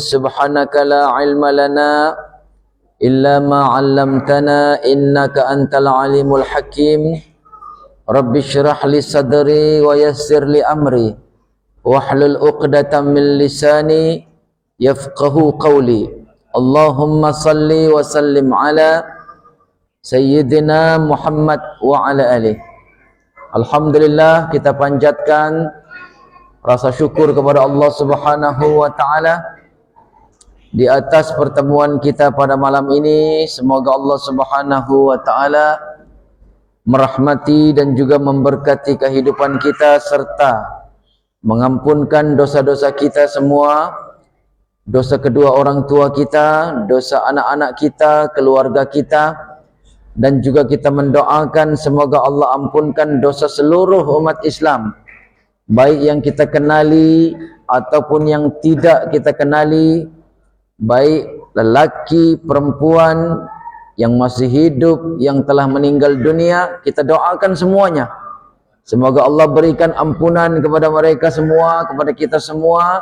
subhanaka la ilma lana illa ma 'allamtana innaka antal alimul hakim. Rabbi shrah li sadri wa yassir li amri wahlul 'uqdatam min lisani yafqahu qawli. Allahumma salli wa sallim ala sayyidina Muhammad wa ala alihi. Alhamdulillah, kita panjatkan rasa syukur kepada Allah Subhanahu wa taala di atas pertemuan kita pada malam ini. Semoga Allah Subhanahu wa taala merahmati dan juga memberkati kehidupan kita serta mengampunkan dosa-dosa kita semua, dosa kedua orang tua kita, dosa anak-anak kita, keluarga kita, dan juga kita mendoakan semoga Allah ampunkan dosa seluruh umat Islam, baik yang kita kenali ataupun yang tidak kita kenali, baik lelaki, perempuan, yang masih hidup, yang telah meninggal dunia. Kita doakan semuanya, semoga Allah berikan ampunan kepada mereka semua, kepada kita semua,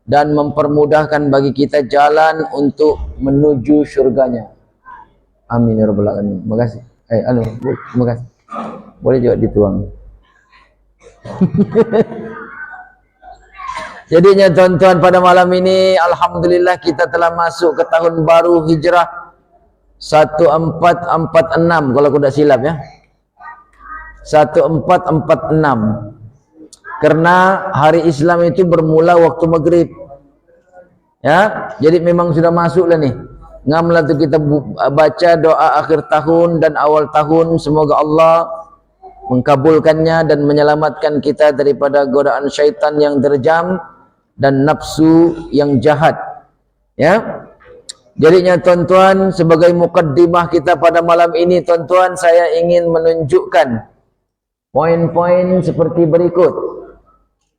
dan mempermudahkan bagi kita jalan untuk menuju syurganya. Amin ya rabbal alamin. Terima kasih. Terima kasih. Boleh juga dituang. Jadinya tuan-tuan, pada malam ini alhamdulillah kita telah masuk ke tahun baru Hijrah 1446 kalau aku tak silap ya. 1446. Karena hari Islam itu bermula waktu maghrib. Ya, jadi memang sudah masuk lah nih. Ngamlah tu kita baca doa akhir tahun dan awal tahun, semoga Allah mengkabulkannya dan menyelamatkan kita daripada godaan syaitan yang terjam dan nafsu yang jahat. Ya. Jadinya tuan-tuan, sebagai mukaddimah kita pada malam ini, tuan-tuan, saya ingin menunjukkan poin-poin seperti berikut.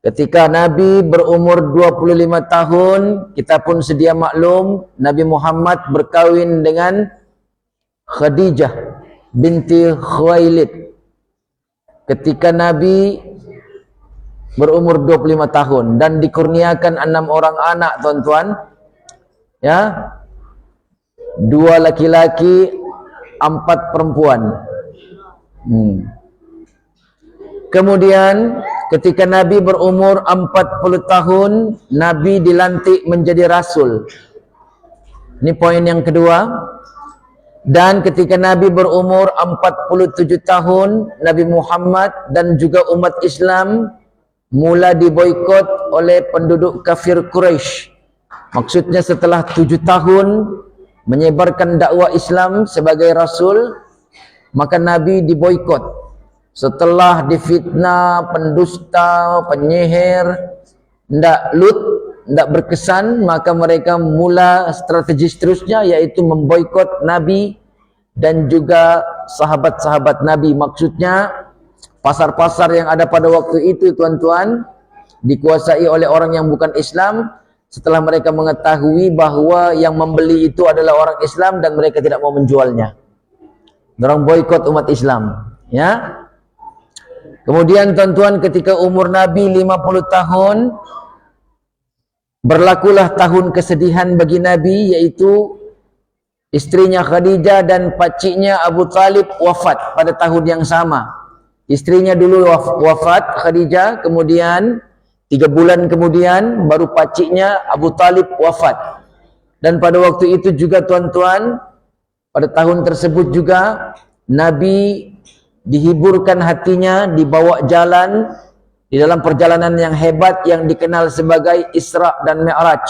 Ketika Nabi berumur 25 tahun, kita pun sedia maklum, Nabi Muhammad berkahwin dengan Khadijah binti Khuwailid. Ketika Nabi berumur 25 tahun dan dikurniakan 6 orang anak, tuan-tuan, ya, 2 laki-laki, 4 perempuan. Kemudian ketika Nabi berumur 40 tahun, Nabi dilantik menjadi Rasul. Ini poin yang kedua. Dan ketika Nabi berumur 47 tahun, Nabi Muhammad dan juga umat Islam mula diboikot oleh penduduk kafir Quraisy. Maksudnya setelah 7 tahun menyebarkan dakwah Islam sebagai Rasul, maka Nabi diboikot. Setelah difitnah, pendusta, penyihir, tidak berkesan, maka mereka mula strategi seterusnya, yaitu memboikot Nabi dan juga sahabat-sahabat Nabi. Maksudnya pasar-pasar yang ada pada waktu itu, tuan-tuan, dikuasai oleh orang yang bukan Islam. Setelah mereka mengetahui bahwa yang membeli itu adalah orang Islam dan mereka tidak mau menjualnya, orang boikot umat Islam. Ya. Kemudian tuan-tuan, ketika umur Nabi 50 tahun, berlakulah tahun kesedihan bagi Nabi, yaitu istrinya Khadijah dan pakciknya Abu Talib wafat pada tahun yang sama. Istrinya dulu wafat, Khadijah, kemudian 3 bulan kemudian baru pakciknya Abu Talib wafat. Dan pada waktu itu juga tuan-tuan, pada tahun tersebut juga Nabi dihiburkan hatinya, dibawa jalan di dalam perjalanan yang hebat yang dikenal sebagai Isra dan Mi'raj.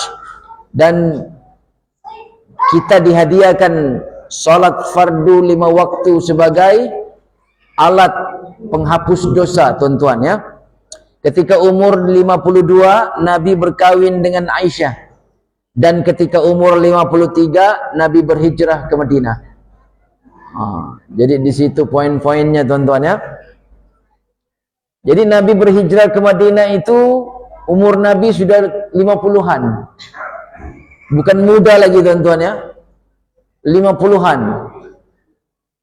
Dan kita dihadiahkan salat fardu 5 waktu sebagai alat penghapus dosa, tuan-tuan ya. Ketika umur 52, Nabi berkahwin dengan Aisyah. Dan ketika umur 53, Nabi berhijrah ke Madinah. Jadi di situ poin-poinnya, tuan-tuan ya. Jadi Nabi berhijrah ke Madinah itu umur Nabi sudah 50-an. Bukan muda lagi, tuan-tuan ya. 50-an.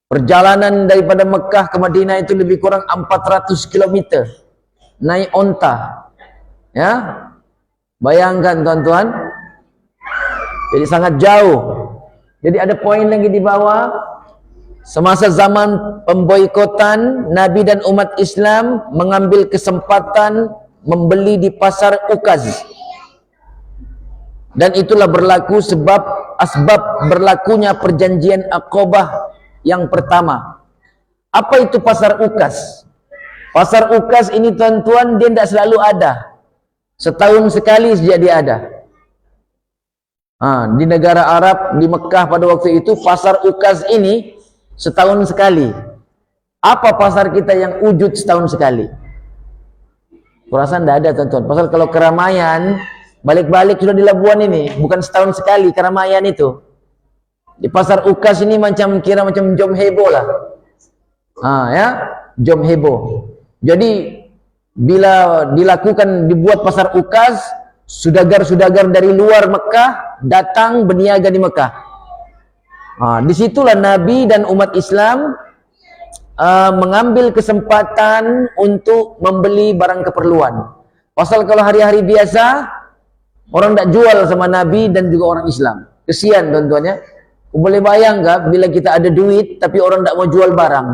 Perjalanan daripada Mekah ke Madinah itu lebih kurang 400 km. Naik onta. Ya. Bayangkan, tuan-tuan, Jadi sangat jauh. Jadi ada poin lagi di bawah. Semasa zaman pemboikotan, Nabi dan umat Islam mengambil kesempatan membeli di pasar Ukaz. Dan itulah berlaku asbab berlakunya perjanjian Aqabah yang pertama. Apa itu pasar Ukaz? Pasar Ukaz ini tuan-tuan, dia tidak selalu ada. Setahun sekali saja dia ada. Di negara Arab, di Mekah pada waktu itu, pasar Ukaz ini setahun sekali. Apa pasar kita yang wujud setahun sekali? Perasaan tidak ada tuan-tuan. Pasal kalau keramaian, balik-balik sudah di Labuan ini, bukan setahun sekali keramaian itu. Di pasar Ukaz ini macam jom heboh lah. Jom heboh. Jadi bila dibuat pasar Ukaz, sudagar-sudagar dari luar Mekah datang berniaga di Mekah. Disitulah Nabi dan umat Islam mengambil kesempatan untuk membeli barang keperluan. Pasal kalau hari-hari biasa orang tidak jual sama Nabi dan juga orang Islam. Kesian tuan-tuan ya. Boleh bayang nggak bila kita ada duit tapi orang tidak mau jual barang?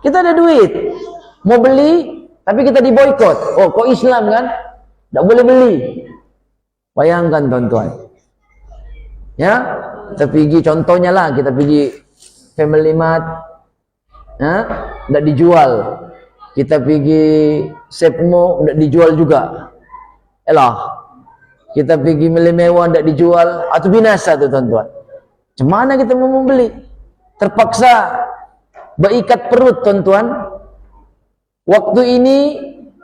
Kita ada duit, mau beli tapi kita diboikot. Oh, kok Islam kan? Tidak boleh beli. Bayangkan tuan-tuan. Ya, kita pergi contohnya lah, kita pergi Family Mart, tidak dijual. Kita pergi Sepmo, tidak dijual juga. Kita pergi mewah, tidak dijual, atau binasa tu tuan-tuan. Macam mana kita mau membeli? Terpaksa berikat perut tuan-tuan. Waktu ini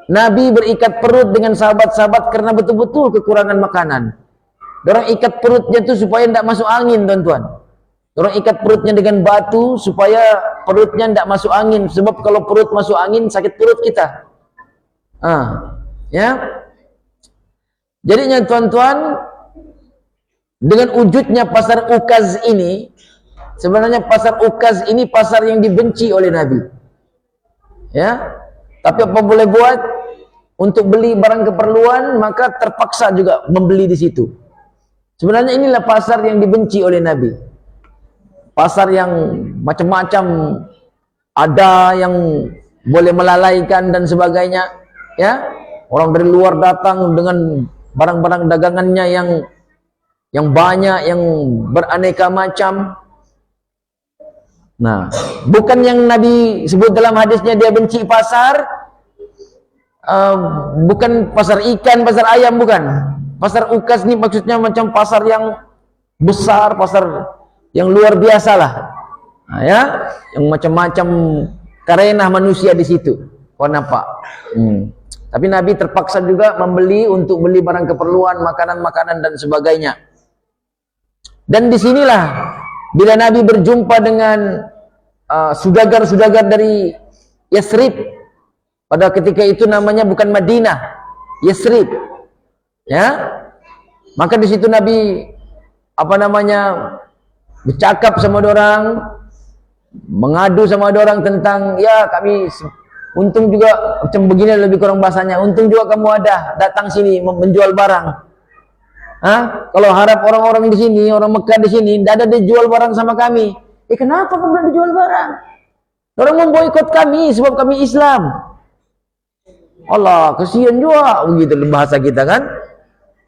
Nabi berikat perut dengan sahabat-sahabat karena betul-betul kekurangan makanan. Dorang ikat perutnya tu supaya tidak masuk angin tuan-tuan. Dorang ikat perutnya dengan batu supaya perutnya tidak masuk angin. Sebab kalau perut masuk angin sakit perut kita. Jadinya tuan-tuan, dengan wujudnya pasar Ukaz ini, sebenarnya pasar Ukaz ini pasar yang dibenci oleh Nabi. Ya. Tapi apa boleh buat? Untuk beli barang keperluan, maka terpaksa juga membeli di situ. Sebenarnya inilah pasar yang dibenci oleh Nabi. Pasar yang macam-macam, ada yang boleh melalaikan dan sebagainya. Ya, orang dari luar datang dengan barang-barang dagangannya yang banyak, yang beraneka macam. Nah, bukan yang Nabi sebut dalam hadisnya dia benci pasar, bukan pasar ikan, pasar ayam, bukan. Pasar Ukaz ini maksudnya macam pasar yang besar, pasar yang luar biasa lah. Yang macam-macam karenah manusia di situ. Kau nampak? Tapi Nabi terpaksa juga membeli untuk beli barang keperluan, makanan-makanan dan sebagainya. Dan disinilah bila Nabi berjumpa dengan sudagar-sudagar dari Yasrib, pada ketika itu namanya bukan Madinah, Yasrib, ya. Maka di situ Nabi bercakap sama orang, mengadu sama orang tentang, ya kami untung juga macam begini, lebih kurang bahasanya, untung juga kamu ada datang sini menjual barang. Kalau harap orang-orang di sini, orang Mekah di sini, tidak ada dijual barang sama kami. Kenapa kamu tidak dijual barang? Orang memboikot kami sebab kami Islam. Allah, kesian juga begitu bahasa kita kan.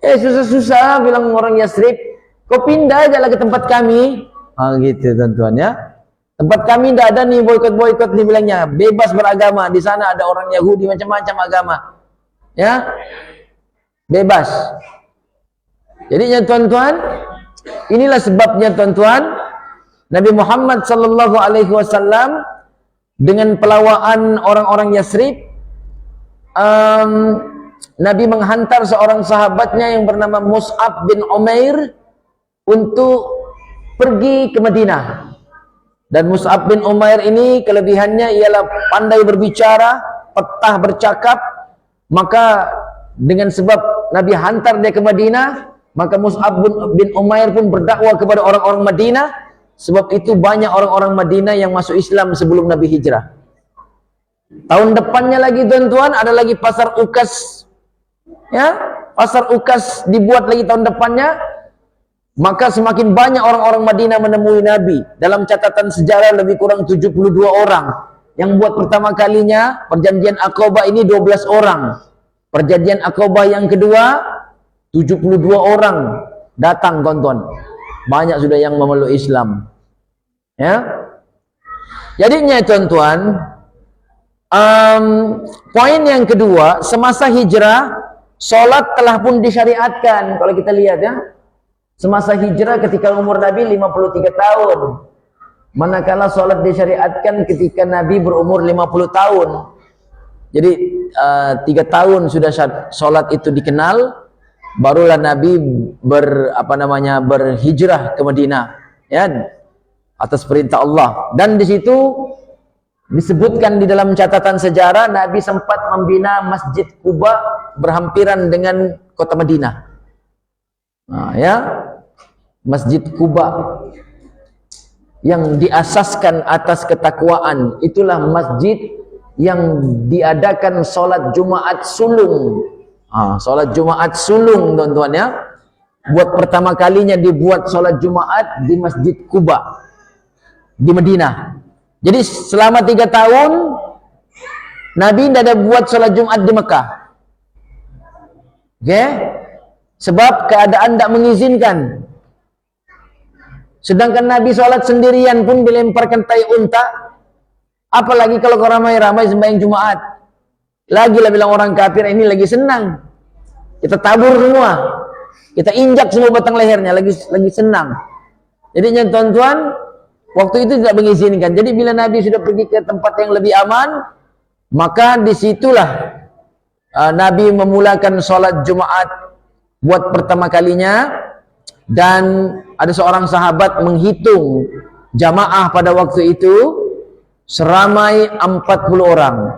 Susah-susah bilang orang Yasrib, kau pindah aja lah ke tempat kami. Gitu tuan-tuan ya. Tempat kami tidak ada nih boikot-boikot nih, bilangnya bebas beragama. Di sana ada orang Yahudi macam-macam agama. Ya. Bebas. Jadinya tuan-tuan, inilah sebabnya tuan-tuan, Nabi Muhammad sallallahu alaihi wasallam dengan pelawaan orang-orang Yasrib, Nabi menghantar seorang sahabatnya yang bernama Mus'ab bin Umair untuk pergi ke Madinah. Dan Mus'ab bin Umair ini kelebihannya ialah pandai berbicara, petah bercakap. Maka dengan sebab Nabi hantar dia ke Madinah, maka Mus'ab bin Umair pun berdakwah kepada orang-orang Madinah. Sebab itu banyak orang-orang Madinah yang masuk Islam sebelum Nabi hijrah. Tahun depannya lagi tuan-tuan, ada lagi pasar Ukaz. Ya, pasar Ukaz dibuat lagi tahun depannya. Maka semakin banyak orang-orang Madinah menemui Nabi. Dalam catatan sejarah lebih kurang 72 orang. Yang buat pertama kalinya perjanjian Aqabah ini 12 orang. Perjanjian Aqabah yang kedua 72 orang datang, tuan-tuan. Banyak sudah yang memeluk Islam. Ya. Jadinya tuan-tuan, poin yang kedua, semasa hijrah solat telah pun disyariatkan. Kalau kita lihat ya, semasa hijrah ketika umur Nabi 53 tahun. Manakala solat disyariatkan ketika Nabi berumur 50 tahun. Jadi 3 tahun sudah solat itu dikenal, barulah Nabi berhijrah ke Madinah, ya, atas perintah Allah. Dan di situ disebutkan di dalam catatan sejarah Nabi sempat membina Masjid Quba berhampiran dengan kota Madinah. Nah, ya, Masjid Quba yang diasaskan atas ketakwaan, itulah masjid yang diadakan solat Jumaat sulung. Solat Jumaat sulung, tuan-tuan ya. Buat pertama kalinya dibuat solat Jumaat di Masjid Quba di Madinah. Jadi selama 3 tahun Nabi tidak ada buat solat Jumaat di Mekah. Oke? Sebab keadaan tidak mengizinkan. Sedangkan Nabi sholat sendirian pun dilemparkan tai unta. Apalagi kalau kau ramai-ramai sembahyang Jumaat. Lagi-lah bilang orang kafir ini lagi senang. Kita tabur semua. Kita injak semua batang lehernya, lagi senang. Jadi tuan-tuan, waktu itu tidak mengizinkan. Jadi bila Nabi sudah pergi ke tempat yang lebih aman, maka disitulah Nabi memulakan sholat Jumaat buat pertama kalinya. Dan ada seorang sahabat menghitung jamaah pada waktu itu seramai 40 orang.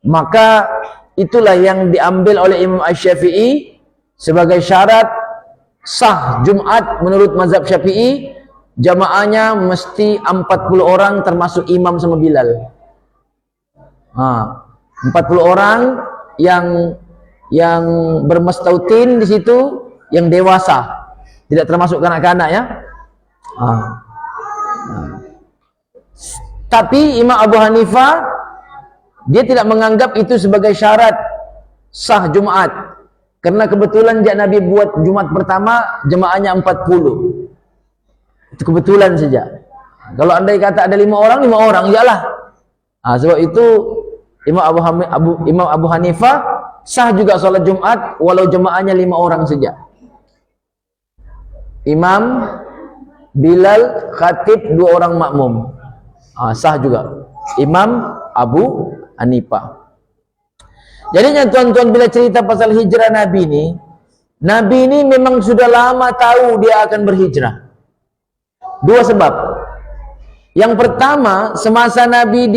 Maka itulah yang diambil oleh Imam Asy-Syafi'i sebagai syarat sah Jumat menurut mazhab Syafi'i. Jamaahnya mesti 40 orang termasuk imam sama Bilal. 40 orang yang bermastautin di situ, yang dewasa. Tidak termasuk kanak-kanak ya. Tapi Imam Abu Hanifah dia tidak menganggap itu sebagai syarat sah Jumat. Karena kebetulan Nabi buat Jumat pertama jemaahnya 40. Itu kebetulan saja. Kalau andai kata ada 5 orang iyalah. Sebab itu Imam Abu Hanifah sah juga sholat Jumat walau jemaahnya 5 orang saja. Imam, Bilal, Khatib, 2 orang makmum. Sah juga. Imam Abu Hanifah. Jadinya tuan-tuan, bila cerita pasal hijrah Nabi ini memang sudah lama tahu dia akan berhijrah. 2 sebab. Yang pertama, semasa Nabi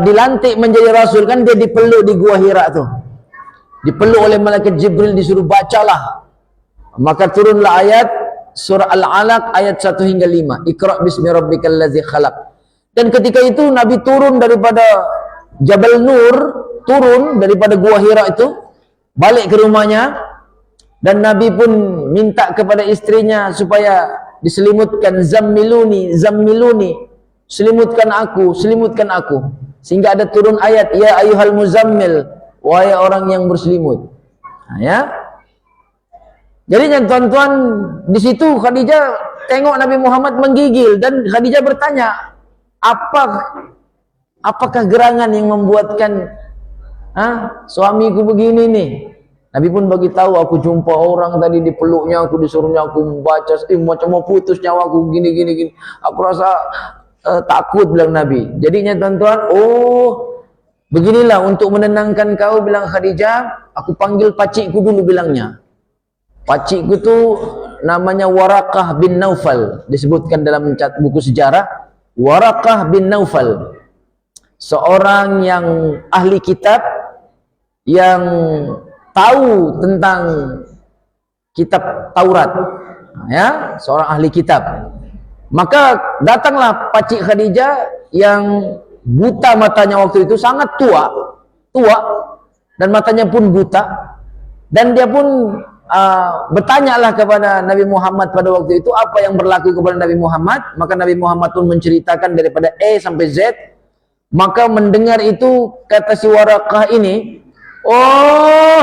dilantik menjadi Rasul, kan dia dipeluk di Gua Hira tuh. Dipeluk oleh malaikat Jibril, disuruh bacalah. Maka turunlah ayat surah Al-Alaq ayat 1 hingga 5. Iqra' bismi rabbikal ladzi khalaq. Dan ketika itu Nabi turun daripada Jabal Nur, turun daripada Gua Hira itu, balik ke rumahnya, dan Nabi pun minta kepada istrinya supaya diselimutkan, zammiluni, zammiluni, selimutkan aku, selimutkan aku. Sehingga ada turun ayat, ya ayyuhal muzammil, wahai orang yang berselimut. Ya. Jadi tuan-tuan, di situ Khadijah tengok Nabi Muhammad menggigil, dan Khadijah bertanya, apakah gerangan yang membuatkan suamiku begini nih? Nabi pun bagi tahu, aku jumpa orang tadi dipeluknya, aku disuruhnya aku membaca, macam mau putus nyawaku gini. Aku rasa takut, bilang Nabi. Jadinya tuan-tuan, beginilah untuk menenangkan kau, bilang Khadijah, aku panggil pacikku dulu, bilangnya. Pacikku tu namanya Waraqah bin Naufal, disebutkan dalam buku sejarah. Waraqah bin Naufal, seorang yang ahli kitab, yang tahu tentang kitab Taurat, ya, seorang ahli kitab. Maka datanglah pacik Khadijah yang buta matanya waktu itu, sangat tua, dan matanya pun buta, dan dia pun bertanyalah kepada Nabi Muhammad pada waktu itu apa yang berlaku kepada Nabi Muhammad. Maka Nabi Muhammad pun menceritakan daripada A sampai Z. Maka mendengar itu, kata si Waraqah ini, oh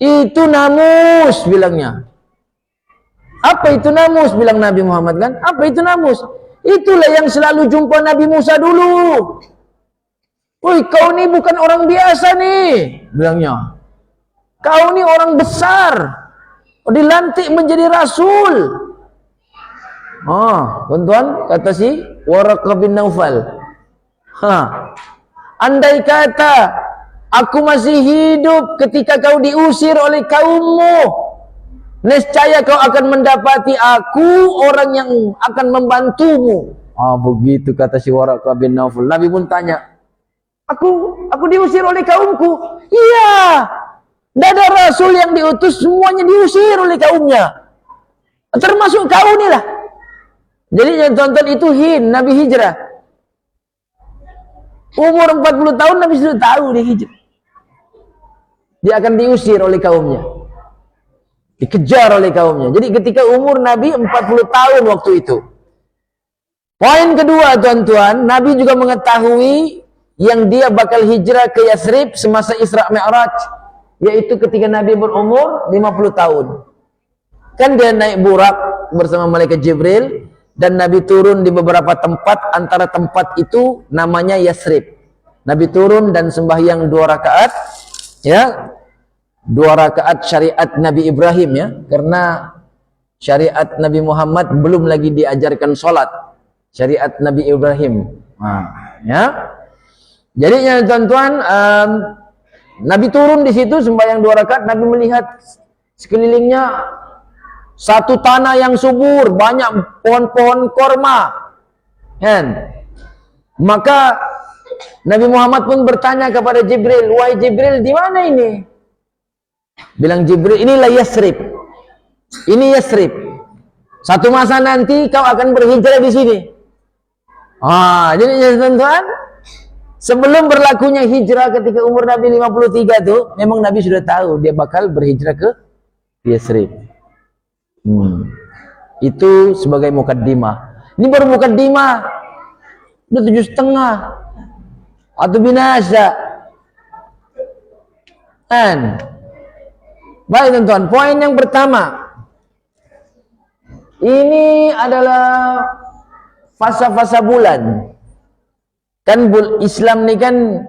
itu namus, bilangnya. Apa itu namus, bilang Nabi Muhammad kan? Apa itu namus? Itulah yang selalu jumpa Nabi Musa dulu. Woi, kau ni bukan orang biasa nih, bilangnya. Kau ni orang besar, dilantik menjadi rasul. Tuan-tuan, kata si Waraqah bin Naufal, andai kata aku masih hidup ketika kau diusir oleh kaummu, nescaya kau akan mendapati aku orang yang akan membantumu. Begitu kata si Waraqah bin Naufal. Nabi pun tanya, aku diusir oleh kaumku? Iya, tidak ada rasul yang diutus, semuanya diusir oleh kaumnya, termasuk kau ni lah. Jadi yang tonton itu Nabi hijrah umur 40 tahun. Nabi sudah tahu dia hijrah, dia akan diusir oleh kaumnya, dikejar oleh kaumnya. Jadi ketika umur Nabi 40 tahun waktu itu. Poin kedua, tuan-tuan, Nabi juga mengetahui yang dia bakal hijrah ke Yasrib semasa Isra Mi'raj, yaitu ketika Nabi berumur 50 tahun. Kan dia naik burak bersama malaikat Jibril, dan Nabi turun di beberapa tempat. Antara tempat itu namanya Yasrib. Nabi turun dan sembahyang 2 rakaat, ya, 2 rakaat syariat Nabi Ibrahim, ya, karena syariat Nabi Muhammad belum lagi diajarkan sholat, syariat Nabi Ibrahim. Ya, jadinya tuan-tuan, Nabi turun di situ sembahyang 2 rakaat. Nabi melihat sekelilingnya satu tanah yang subur, banyak pohon-pohon korma, kan? Maka Nabi Muhammad pun bertanya kepada Jibril, wahai Jibril, di mana ini? Bilang Jibril, inilah Yasrib. Ini Yasrib. Satu masa nanti kau akan berhijrah di sini. Jadi tuan-tuan, sebelum berlakunya hijrah ketika umur Nabi 53 tuh, memang Nabi sudah tahu dia bakal berhijrah ke Yasrib. Itu sebagai mukaddimah. Ini baru mukaddimah, udah 7,5 atau binasa. Kan? Baik tuan-tuan, poin yang pertama, ini adalah fasa-fasa bulan. Kan Islam ni kan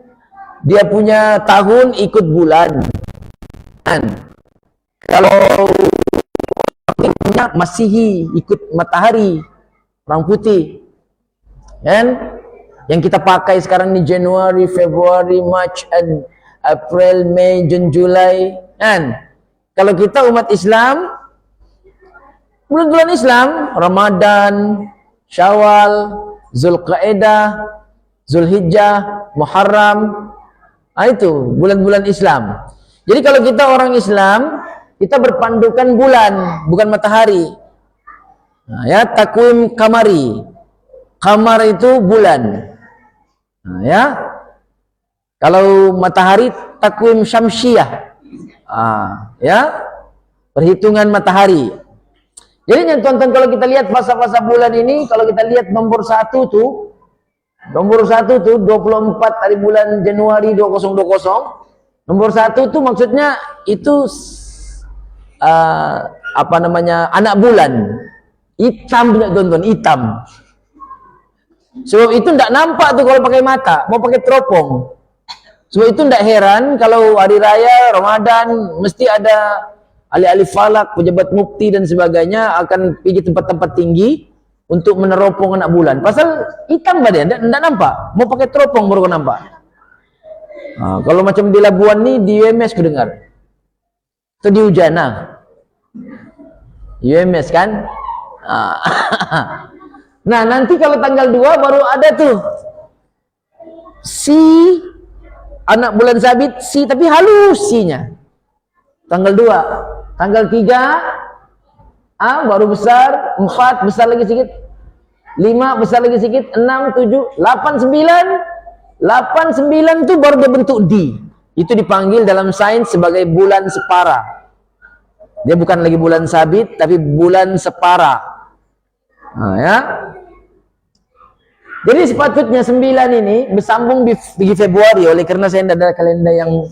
dia punya tahun ikut bulan. Kan? Kalau punya Masihi ikut matahari, orang putih. Kan? Yang kita pakai sekarang ni Januari, Februari, March, and April, Mei, Jun, Julai. Kan? Kalau kita umat Islam, bulan-bulan Islam, Ramadan, Syawal, Zulqa'edah, Zulhijjah, Muharram, itu bulan-bulan Islam. Jadi kalau kita orang Islam, kita berpandukan bulan, bukan matahari. Ya, takwim kamari. Kamar itu bulan. Ya. Kalau matahari, takwim syamsiyah. Ya, perhitungan matahari. Jadi yang tuan-tuan, kalau kita lihat fasa-fasa bulan ini, kalau kita lihat nomor 1 tuh, 24 hari bulan Januari 2020. Nomor 1 tuh maksudnya itu apa namanya, anak bulan. Hitam, tuan-tuan, hitam. Sebab itu tidak nampak tuh kalau pakai mata, mau pakai teropong. Sebab itu tidak heran kalau hari raya Ramadan mesti ada ahli-ahli falak, pejabat mufti dan sebagainya akan pergi tempat-tempat tinggi untuk meneropong anak bulan. Pasal hitam badan, tidak nampak. Mau pakai teropong baru nampak. Kalau macam di Labuan ni, di UMS ku dengar. Itu di Ujana. UMS kan? Nah, nanti kalau tanggal 2 baru ada tuh si anak bulan sabit, si tapi halus sinya. Tanggal 2, tanggal 3 baru besar, 4 besar lagi sedikit, 5 besar lagi sedikit, 6, 7, 8, 9. 8, 9 itu baru dia bentuk D. Itu dipanggil dalam sains sebagai bulan separa. Dia bukan lagi bulan sabit, tapi bulan separa. Nah, ya. Jadi sepatutnya 9 ini bersambung di Februari. Oleh karena saya tidak ada kalender yang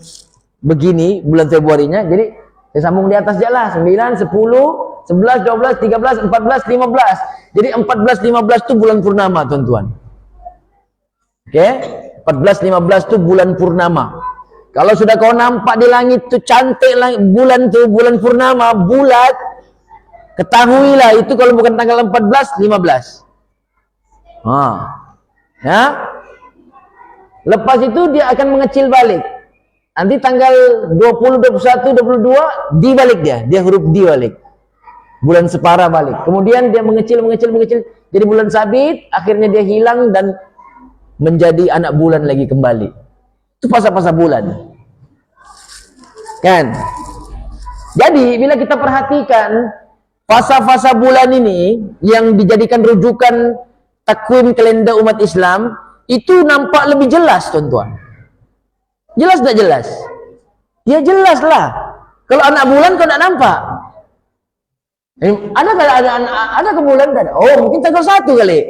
begini bulan Februarinya, jadi saya sambung di atas je lah. 9, 10, 11, 12, 13, 14, 15. Jadi 14, 15 itu bulan purnama, tuan-tuan. Oke, 14, 15 itu bulan purnama. Kalau sudah kau nampak di langit itu cantik bulan itu, bulan purnama, bulat, ketahuilah itu kalau bukan tanggal 14, 15. Ya. Lepas itu dia akan mengecil balik. Nanti tanggal 20, 21, 22 dibalik dia huruf di balik. Bulan separa balik. Kemudian dia mengecil jadi bulan sabit, akhirnya dia hilang dan menjadi anak bulan lagi kembali. Itu fasa-fasa bulan. Kan? Jadi bila kita perhatikan fasa-fasa bulan ini yang dijadikan rujukan takwim kalender umat Islam, itu nampak lebih jelas, tuan-tuan. Jelas tak jelas? Ya jelas lah. Kalau anak bulan kau tak nampak. Ada ke bulan tak ada? Oh, mungkin tanggal 1 kali.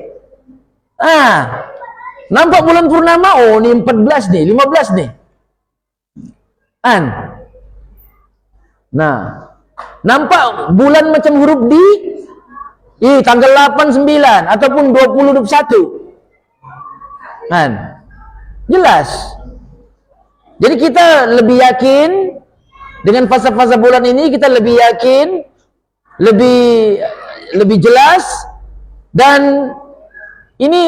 Nampak bulan purnama, oh ni 14 nih, 15 nih. Nah, nampak bulan macam huruf di tanggal 8, 9 ataupun 20, 21. Jelas. Jadi kita lebih yakin dengan fasa-fasa bulan ini, kita lebih yakin, lebih jelas, dan ini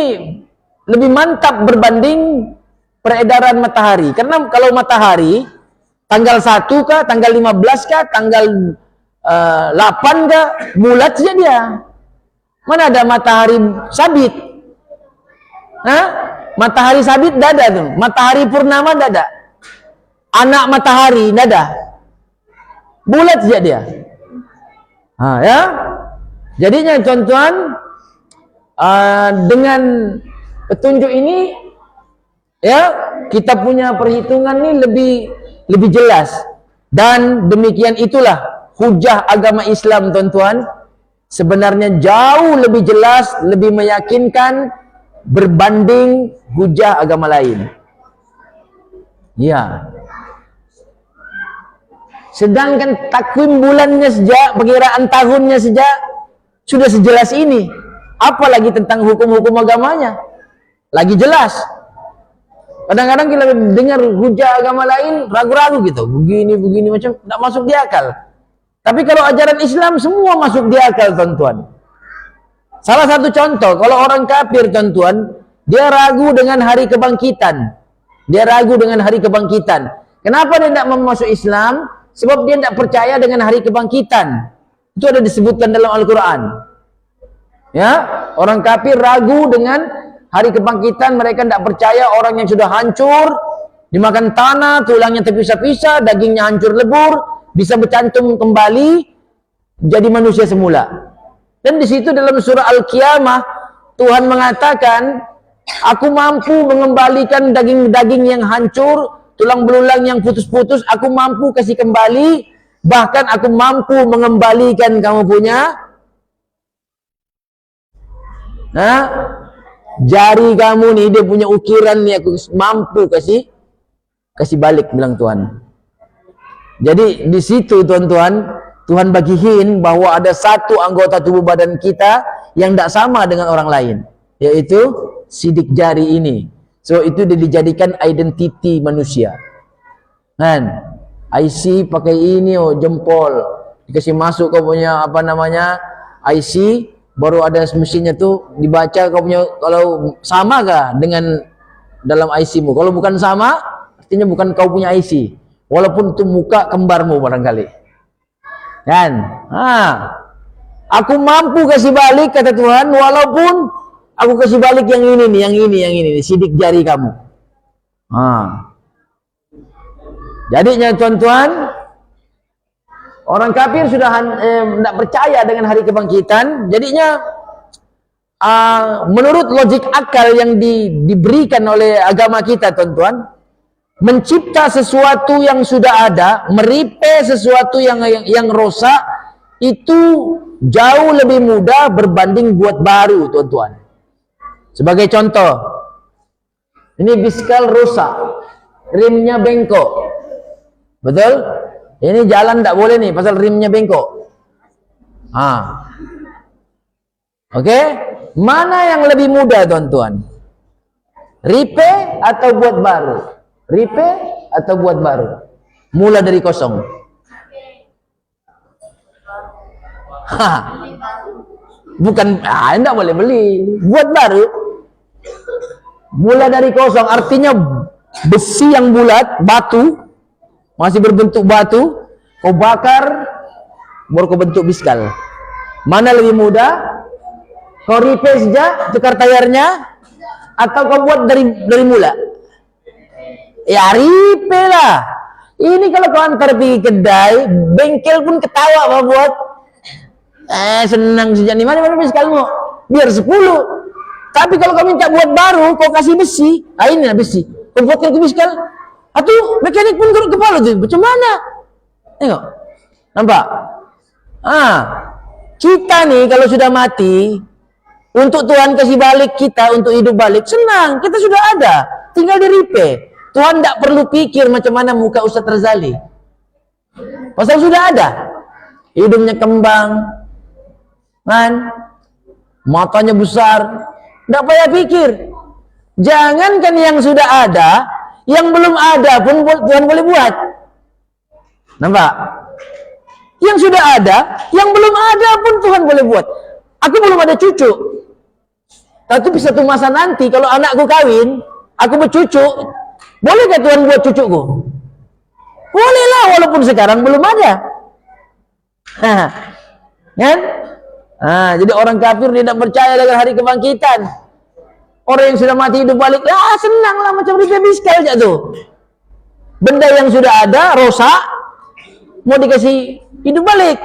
lebih mantap berbanding peredaran matahari. Karena kalau matahari tanggal 1 kah, tanggal 15 kah, tanggal 8 kah, bulat saja dia. Mana ada matahari sabit? Matahari sabit tidak ada tuh. Matahari purnama tidak ada. Anak matahari tidak ada. Bulat saja dia. Ya. Jadinya tuan-tuan, dengan petunjuk ini, ya, kita punya perhitungan ini lebih jelas. Dan demikian itulah hujah agama Islam, tuan-tuan. Sebenarnya jauh lebih jelas, lebih meyakinkan berbanding hujah agama lain. Ya. Sedangkan takwim bulannya sejak, perkiraan tahunnya sejak sudah sejelas ini. Apalagi tentang hukum-hukum agamanya, lagi jelas. Kadang-kadang kita dengar hujah agama lain ragu-ragu gitu, begini macam tidak masuk di akal. Tapi kalau ajaran Islam semua masuk di akal, tuan-tuan. Salah satu contoh, kalau orang kafir, tuan-tuan, dia ragu dengan hari kebangkitan. Kenapa dia tidak mau masuk Islam? Sebab dia tidak percaya dengan hari kebangkitan. Itu ada disebutkan dalam Al-Quran. Ya, orang kafir ragu dengan hari kebangkitan. Mereka tidak percaya orang yang sudah hancur, dimakan tanah, tulangnya terpisah-pisah, dagingnya hancur lebur, bisa bercantum kembali jadi manusia semula. Dan di situ dalam surah Al-Qiyamah Tuhan mengatakan, aku mampu mengembalikan daging-daging yang hancur, tulang belulang yang putus-putus, aku mampu kasih kembali, bahkan aku mampu mengembalikan kamu punya jari kamu nih, dia punya ukiran nih, aku mampu kasih balik, bilang Tuhan. Jadi di situ, tuan-tuan, Tuhan bagihin bahwa ada satu anggota tubuh badan kita yang tidak sama dengan orang lain, yaitu sidik jari ini. So itu dijadikan identiti manusia. IC pakai ini, jempol dikasih masuk kau punya IC, baru ada mesinnya tuh dibaca kau punya, kalau sama kah dengan dalam IC-mu. Kalau bukan sama, artinya bukan kau punya IC. Walaupun itu muka kembarmu barangkali. Aku mampu kasih balik, kata Tuhan, walaupun aku kasih balik yang ini nih, sidik jari kamu. Jadinya, tuan-tuan, orang kafir sudah tidak percaya dengan hari kebangkitan. Jadinya menurut logik akal yang diberikan oleh agama kita, tuan-tuan, mencipta sesuatu yang sudah ada, merepair sesuatu yang rosak, itu jauh lebih mudah berbanding buat baru, tuan-tuan. Sebagai contoh, ini biskal rusak, rimnya bengkok, betul? Ini jalan tak boleh nih, pasal rimnya bengkok. Oke, mana yang lebih mudah, tuan-tuan? Repair atau buat baru? Repair atau buat baru? Mula dari kosong. Bukan, tidak boleh beli. Buat baru. Mula dari kosong, artinya besi yang bulat, batu, masih berbentuk batu, kau bakar, baru kau bentuk biskal. Mana lebih mudah? Kau repair saja, tukar tayarnya, atau kau buat dari mula? Ya repair lah. Ini kalau kau antar pergi kedai, bengkel pun ketawa apa buat. Senang saja nih, mana biskalmu? Biar 10. Tapi kalau kau minta buat baru, kau kasih besi. Ini lah besi. Kau buatkan ke biskal. Atau mekanik pun keruk kepala tuh. Macam mana? Tengok. Nampak? Kita nih kalau sudah mati, untuk Tuhan kasih balik kita untuk hidup balik, senang. Kita sudah ada. Tinggal di repair. Tuhan tidak perlu pikir macam mana muka Ustaz Razali. Pasal sudah ada. Hidungnya kembang. Kan? Matanya besar. Tidak payah pikir. Jangankan yang sudah ada, yang belum ada pun Tuhan boleh buat. Nampak? Yang sudah ada, yang belum ada pun Tuhan boleh buat. Aku belum ada cucu. Tapi satu masa nanti kalau anakku kawin, aku bercucu, bolehkah Tuhan buat cucuku? Bolehlah, walaupun sekarang belum ada. Kan? Jadi orang kafir tidak percaya dengan hari kebangkitan. Orang yang sudah mati hidup balik, senang lah macam repair biskal aja tuh. Benda yang sudah ada, rosak, mau dikasih hidup balik,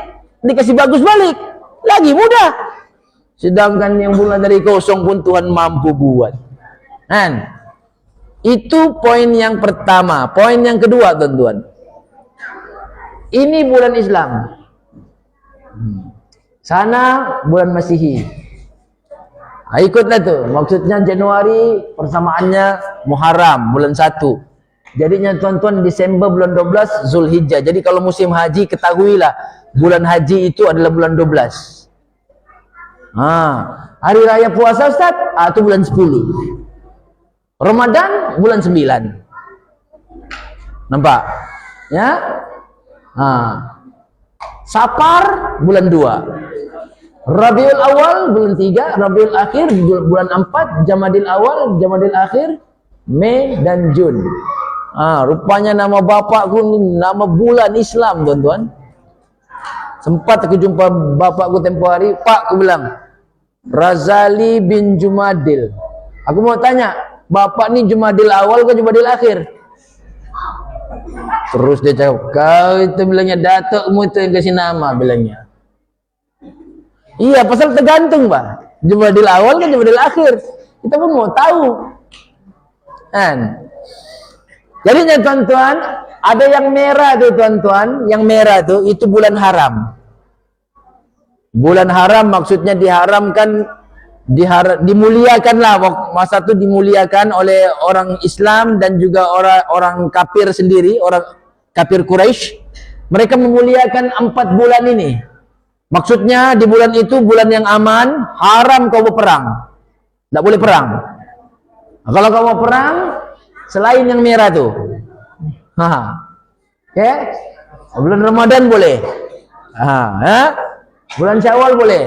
dikasih bagus balik, lagi mudah. Sedangkan yang mula dari kosong pun Tuhan mampu buat. Kan? Itu poin yang pertama. Poin yang kedua, tuan-tuan. Ini bulan Islam. Sana bulan Masihi. Ikutlah tuh. Maksudnya Januari, persamaannya Muharram, bulan 1. Jadinya tuan-tuan Desember bulan 12 Zulhijjah. Jadi kalau musim haji ketahuilah bulan haji itu adalah bulan 12. Hari raya puasa Ustaz, itu bulan 10. Ramadan bulan 9. Nampak? Ya? Safar bulan 2. Rabiul Awal bulan 3, Rabiul Akhir bulan 4, Jamadil Awal, Jamadil Akhir, Mei dan Jun. Rupanya nama bapakku nama bulan Islam, tuan-tuan. Sempat aku jumpa bapakku tempoh hari, Pak, aku bilang, Razali bin Jumadil. Aku mau tanya, bapak ni Jumadil Awal ke Jumadil Akhir? Terus dia cakap, kau itu bilangnya datukmu itu yang kasih nama, bilangnya. Iya, pasal tergantung, Pak. Jumadil Awal kan Jumadil Akhir. Kita pun mau tahu. Kan? Jadinya tuan-tuan, ada yang merah tuh tuan-tuan, yang merah tuh itu bulan haram. Bulan haram maksudnya diharamkan, dimuliakanlah, masa itu dimuliakan oleh orang Islam dan juga orang kafir sendiri, orang kafir Quraisy. Mereka memuliakan 4 bulan ini. Maksudnya di bulan itu bulan yang aman, haram kau berperang. Tidak boleh perang. Kalau kau mau perang, selain yang merah tuh. Oke? Bulan Ramadan boleh. Bulan Syawal boleh.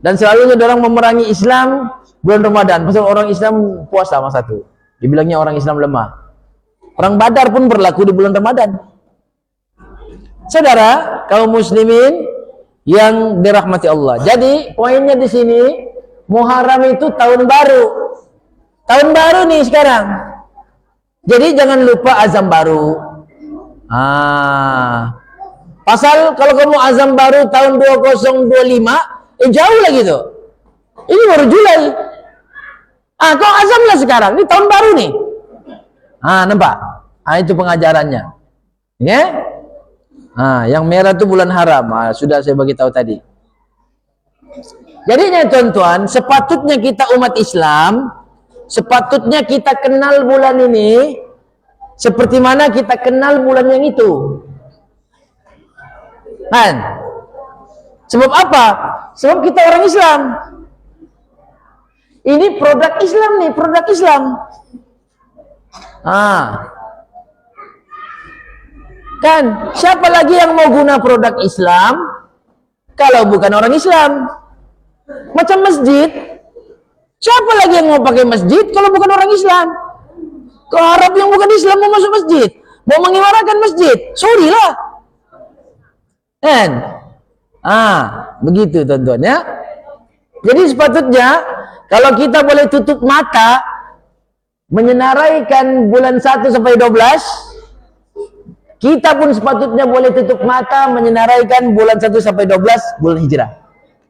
Dan selalunya orang memerangi Islam bulan Ramadan. Pasal orang Islam puasa masa itu. Dibilangnya orang Islam lemah. Perang Badar pun berlaku di bulan Ramadan. Saudara, kaum muslimin yang dirahmati Allah. Jadi poinnya di sini, Muharram itu tahun baru. Tahun baru nih sekarang. Jadi jangan lupa azam baru. Pasal kalau kamu azam baru tahun 2025, jauh lagi tuh. Ini baru Julai. Kau azamlah sekarang. Ini tahun baru nih. Nampak? Itu pengajarannya. Ya? Yang merah itu bulan haram. Sudah saya bagi tahu tadi. Jadinya tuan-tuan, sepatutnya kita umat Islam, sepatutnya kita kenal bulan ini seperti mana kita kenal bulan yang itu. Kan? Sebab apa? Sebab kita orang Islam. Ini produk Islam nih, produk Islam. Kan, siapa lagi yang mau guna produk Islam kalau bukan orang Islam? Macam masjid. Siapa lagi yang mau pakai masjid kalau bukan orang Islam? Kau harap yang bukan Islam mau masuk masjid, mau mengimarkan masjid, sorry lah. Kan? Begitu tuan-tuan ya. Jadi sepatutnya kalau kita boleh tutup mata menyenaraikan bulan 1 sampai 12, kita pun sepatutnya boleh tutup mata menyenaraikan bulan 1 sampai 12 bulan Hijrah.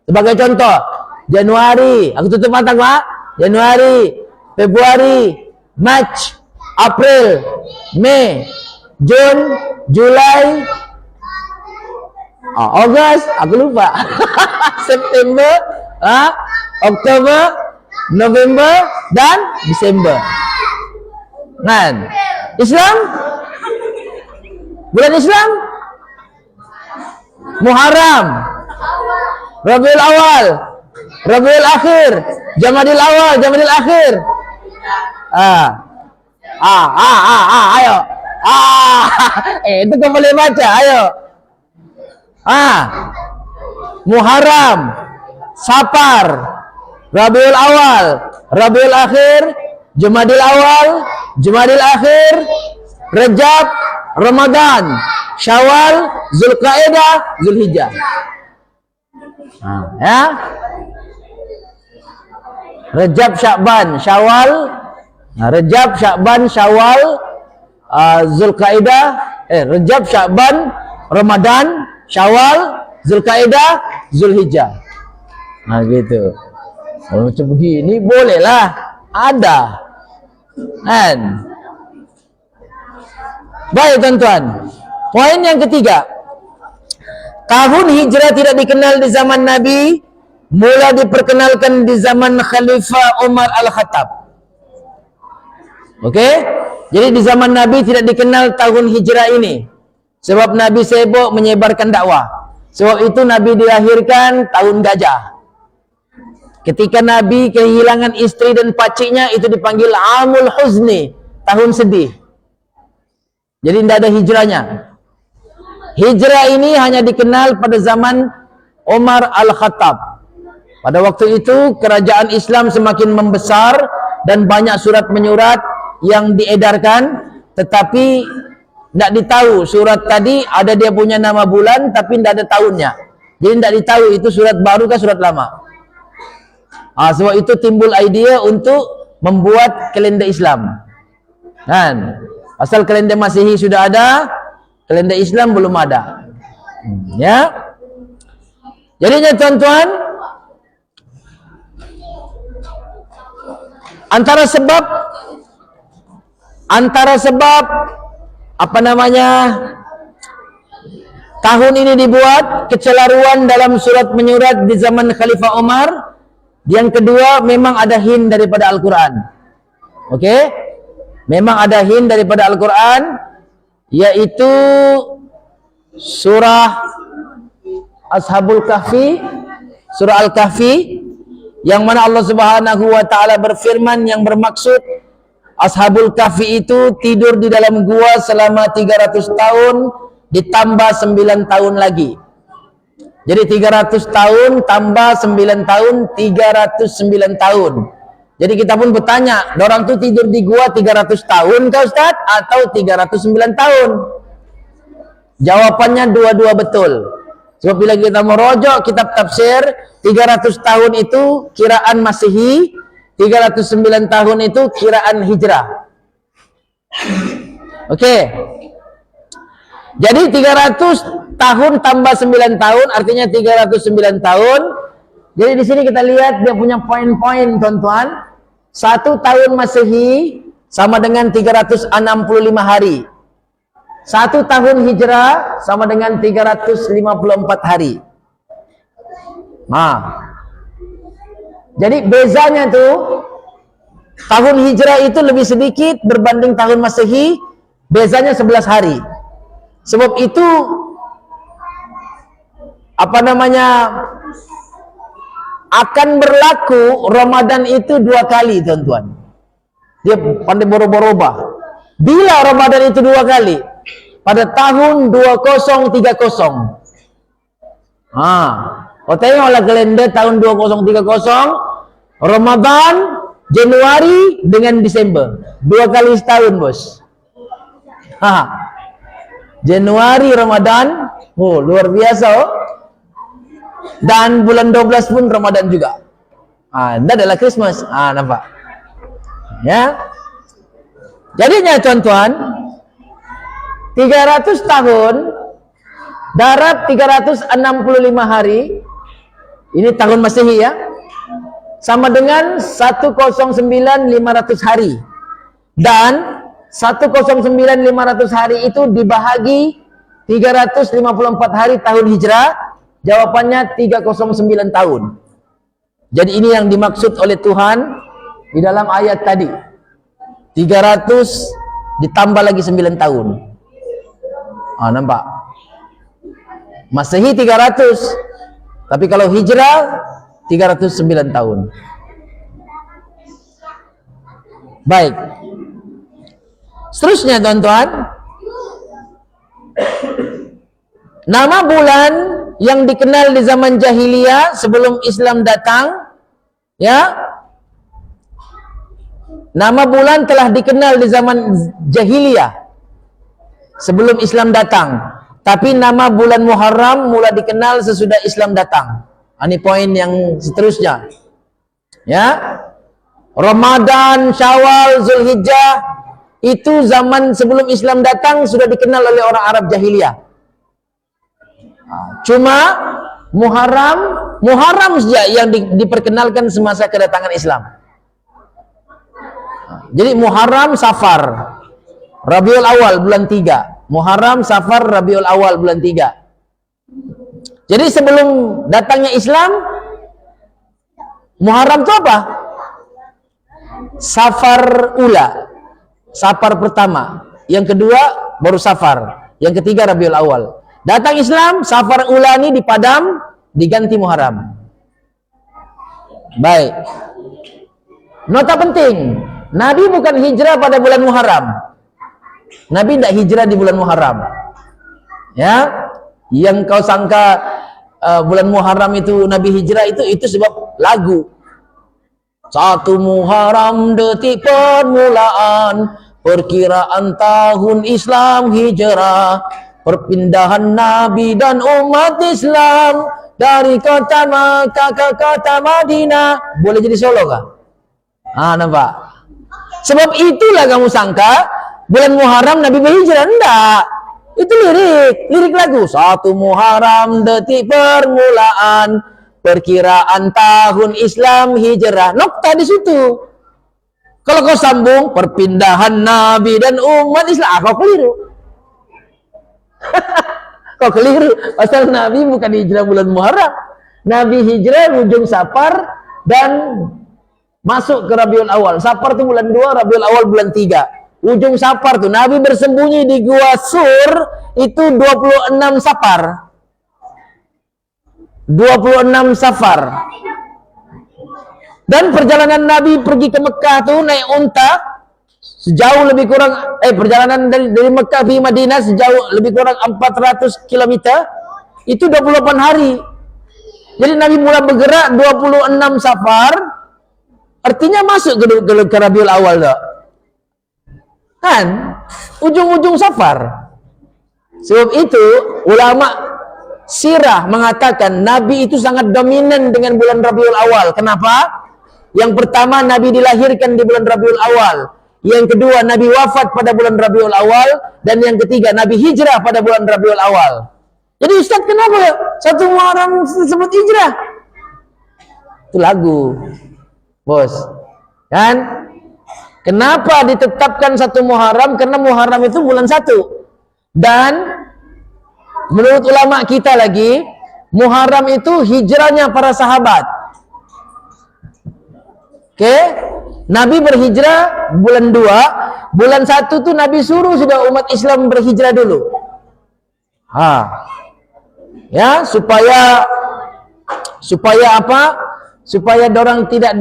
Sebagai contoh, Januari, aku tutup mata Pak. Januari, Februari, Mac, April, Mei, Jun, Julai, August, aku lupa. September, Oktober, November, dan Desember. Kan? Islam? Bulan Islam? Muharram, Rabiul Awal, Rabiul Akhir, Jamadil Awal, Jamadil Akhir. Ayo. Itu kau boleh baca, ayo. Muharram, Safar, Rabiul Awal, Rabiul Akhir, Jamadil Awal, Jamadil Akhir, Rajab, Ramadan, Syawal, Zulqa'dah, Zulhijjah. Ya. Rajab, Sya'ban, Syawal, Rajab, Sya'ban, Syawal, Zulqa'dah, Rajab, Sya'ban, Ramadan, Syawal, Zulqa'dah, Zulhijjah. Gitu. Kalau macam begini bolehlah, ada. Kan? Baik tuan-tuan. Poin yang ketiga. Tahun hijrah tidak dikenal di zaman Nabi, mula diperkenalkan di zaman Khalifah Umar Al-Khattab. Oke? Jadi di zaman Nabi tidak dikenal tahun hijrah ini. Sebab Nabi sibuk menyebarkan dakwah. Sebab itu Nabi dilahirkan tahun gajah. Ketika Nabi kehilangan istri dan pakciknya, itu dipanggil Amul Huzni, tahun sedih. Jadi tidak ada hijrahnya. Hijrah ini hanya dikenal pada zaman Umar Al-Khattab. Pada waktu itu kerajaan Islam semakin membesar dan banyak surat menyurat yang diedarkan, tetapi tidak ditahu surat tadi ada dia punya nama bulan tapi tidak ada tahunnya. Jadi tidak ditahu itu surat baru ke surat lama. Sebab itu timbul idea untuk membuat kalender Islam. Kan? Asal kalender Masehi sudah ada, kalender Islam belum ada. Ya. Jadinya tuan-tuan, antara sebab apa namanya tahun ini dibuat kecelaruan dalam surat menyurat di zaman Khalifah Umar. Yang kedua, memang ada hint daripada Al-Quran. Oke? Memang ada hint daripada Al-Quran, yaitu surah Ashabul Kahfi, surah Al-Kahfi, yang mana Allah Subhanahu wa ta'ala berfirman yang bermaksud Ashabul Kahfi itu tidur di dalam gua selama 300 tahun ditambah 9 tahun lagi. Jadi 300 tahun tambah 9 tahun, 309 tahun. Jadi kita pun bertanya, orang tu tidur di gua 300 tahun kah Ustaz? Atau 309 tahun? Jawabannya dua-dua betul. Sebab bila kita merojok kitab tafsir, 300 tahun itu kiraan Masehi, 309 tahun itu kiraan Hijrah. Oke. Jadi 300 tahun tambah 9 tahun artinya 309 tahun. Jadi di sini kita lihat dia punya poin-poin tuan-tuan. 1 tahun Masehi sama dengan 365 hari. 1 tahun hijrah sama dengan 354 hari. Nah, jadi bezanya tuh tahun hijrah itu lebih sedikit berbanding tahun Masehi, bezanya 11 hari. Sebab itu akan berlaku Ramadan itu 2 kali, tuan-tuan. Dia pandai berubah-ubah. Bila Ramadan itu 2 kali? Pada tahun 2030. Kau tengoklah kalender tahun 2030, Ramadan, Januari dengan Desember. 2 kali setahun, bos. Januari, Ramadan, luar biasa. Dan bulan 12 pun Ramadan juga. Ini adalah Christmas. Nampak? Ya. Jadinya tuan-tuan, 300 tahun darat 365 hari, ini tahun Masehi ya, sama dengan 109.500 hari. Dan 109.500 hari itu dibahagi 354 hari tahun hijrah, jawabannya 309 tahun. Jadi ini yang dimaksud oleh Tuhan di dalam ayat tadi. 300 ditambah lagi 9 tahun. Nampak? Masehi 300, tapi kalau hijrah 309 tahun. Baik. Seterusnya tuan-tuan, nama bulan yang dikenal di zaman jahiliyah sebelum Islam datang, ya. Nama bulan telah dikenal di zaman jahiliyah sebelum Islam datang, tapi nama bulan Muharram mula dikenal sesudah Islam datang. Ini poin yang seterusnya. Ya. Ramadan, Syawal, Zulhijjah itu zaman sebelum Islam datang sudah dikenal oleh orang Arab jahiliyah. Cuma Muharram saja yang diperkenalkan semasa kedatangan Islam. Jadi Muharram, Safar, Rabiul Awal bulan 3. Muharram, Safar, Rabiul Awal bulan 3. Jadi sebelum datangnya Islam, Muharram itu apa? Safar Ula, Safar pertama. Yang kedua baru Safar. Yang ketiga Rabiul Awal. Datang Islam, Safar Ula ini dipadam, diganti Muharram. Baik. Nota penting, Nabi bukan hijrah pada bulan Muharram. Nabi tidak hijrah di bulan Muharram. Ya, yang kau sangka bulan Muharram itu Nabi hijrah itu sebab lagu. 1 Muharram detik permulaan, perkiraan tahun Islam hijrah, perpindahan Nabi dan umat Islam dari kota Makkah ke kota Madinah. Boleh jadi solo kah? Nampak? Sebab itulah kamu sangka bulan Muharram Nabi berhijrah. Enggak. Itu lirik lagu. 1 Muharram detik permulaan, perkiraan tahun Islam hijrah. Nokta di situ. Kalau kau sambung perpindahan Nabi dan umat Islam, kau keliru. Kau keliru. Pasal Nabi bukan hijrah bulan Muharram. Nabi hijrah ujung Safar dan masuk ke Rabiul Awal. Safar itu bulan 2, Rabiul Awal bulan 3. Ujung Safar tuh Nabi bersembunyi di Gua Sur itu 26 Safar. 26 Safar. Dan perjalanan Nabi pergi ke Mekah tuh naik unta sejauh lebih kurang perjalanan dari Mekah ke Madinah sejauh lebih kurang 400 km itu 28 hari. Jadi Nabi mulai bergerak 26 Safar. Artinya masuk ke Rabiul Awal tak? Kan? Ujung-ujung Safar. Sebab itu ulama sirah mengatakan Nabi itu sangat dominan dengan bulan Rabiul Awal. Kenapa? Yang pertama, Nabi dilahirkan di bulan Rabiul Awal. Yang kedua, Nabi wafat pada bulan Rabiul Awal. Dan yang ketiga, Nabi hijrah pada bulan Rabiul Awal. Jadi Ustaz, kenapa 1 Muharram disebut hijrah? Itu lagu, bos. Kan? Kenapa ditetapkan 1 Muharram? Karena Muharram itu bulan 1. Dan menurut ulama kita lagi, Muharram itu hijrahnya para sahabat. Oke? Nabi berhijrah bulan 2, bulan 1 tuh Nabi suruh sudah umat Islam berhijrah dulu. Ya, supaya apa? Supaya dorang tidak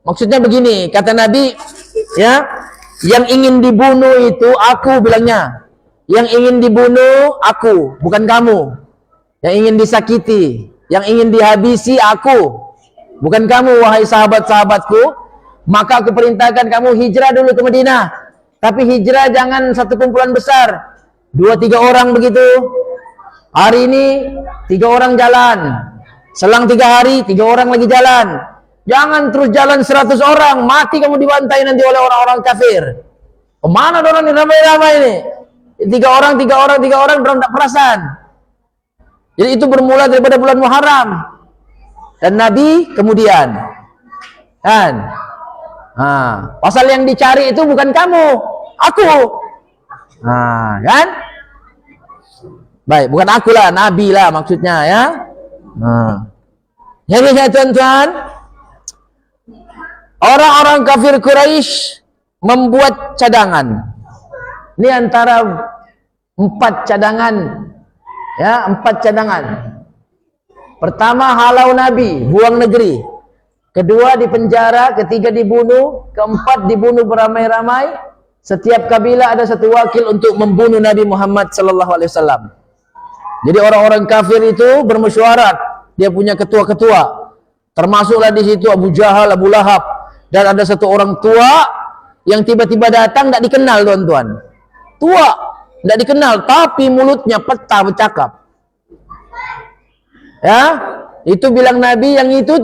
maksudnya begini, kata Nabi, ya, yang ingin dibunuh itu aku, bilangnya. Yang ingin dibunuh aku, bukan kamu. Yang ingin disakiti, yang ingin dihabisi aku, bukan kamu, wahai sahabat-sahabatku. Maka aku perintahkan kamu hijrah dulu ke Madinah. Tapi hijrah jangan satu kumpulan besar, 2-3 orang begitu. Hari ini 3 orang jalan, selang 3 hari 3 orang lagi jalan. Jangan terus jalan 100 orang, mati kamu dibantai nanti oleh orang-orang kafir. Kemana orang ini ramai-ramai ini? 3 orang, orang tak perasan. Jadi itu bermula daripada bulan Muharram. Dan Nabi kemudian, kan? Pasal yang dicari itu bukan kamu, aku. Kan? Baik, bukan aku lah, Nabi lah maksudnya, ya. Jadi ya tuan-tuan, orang-orang kafir Quraisy membuat cadangan. Ini antara 4 cadangan, ya, 4 cadangan. Pertama, halau Nabi, buang negeri. Kedua, dipenjara. Ketiga, dibunuh. Keempat, dibunuh beramai-ramai. Setiap kabilah ada 1 wakil untuk membunuh Nabi Muhammad SAW. Jadi orang-orang kafir itu bermesyuarat. Dia punya ketua-ketua. Termasuklah di situ Abu Jahal, Abu Lahab, dan ada 1 orang tua yang tiba-tiba datang, tidak dikenal, tuan-tuan. Tua, tidak dikenal, tapi mulutnya peta bercakap. Ya, itu bilang Nabi, yang itu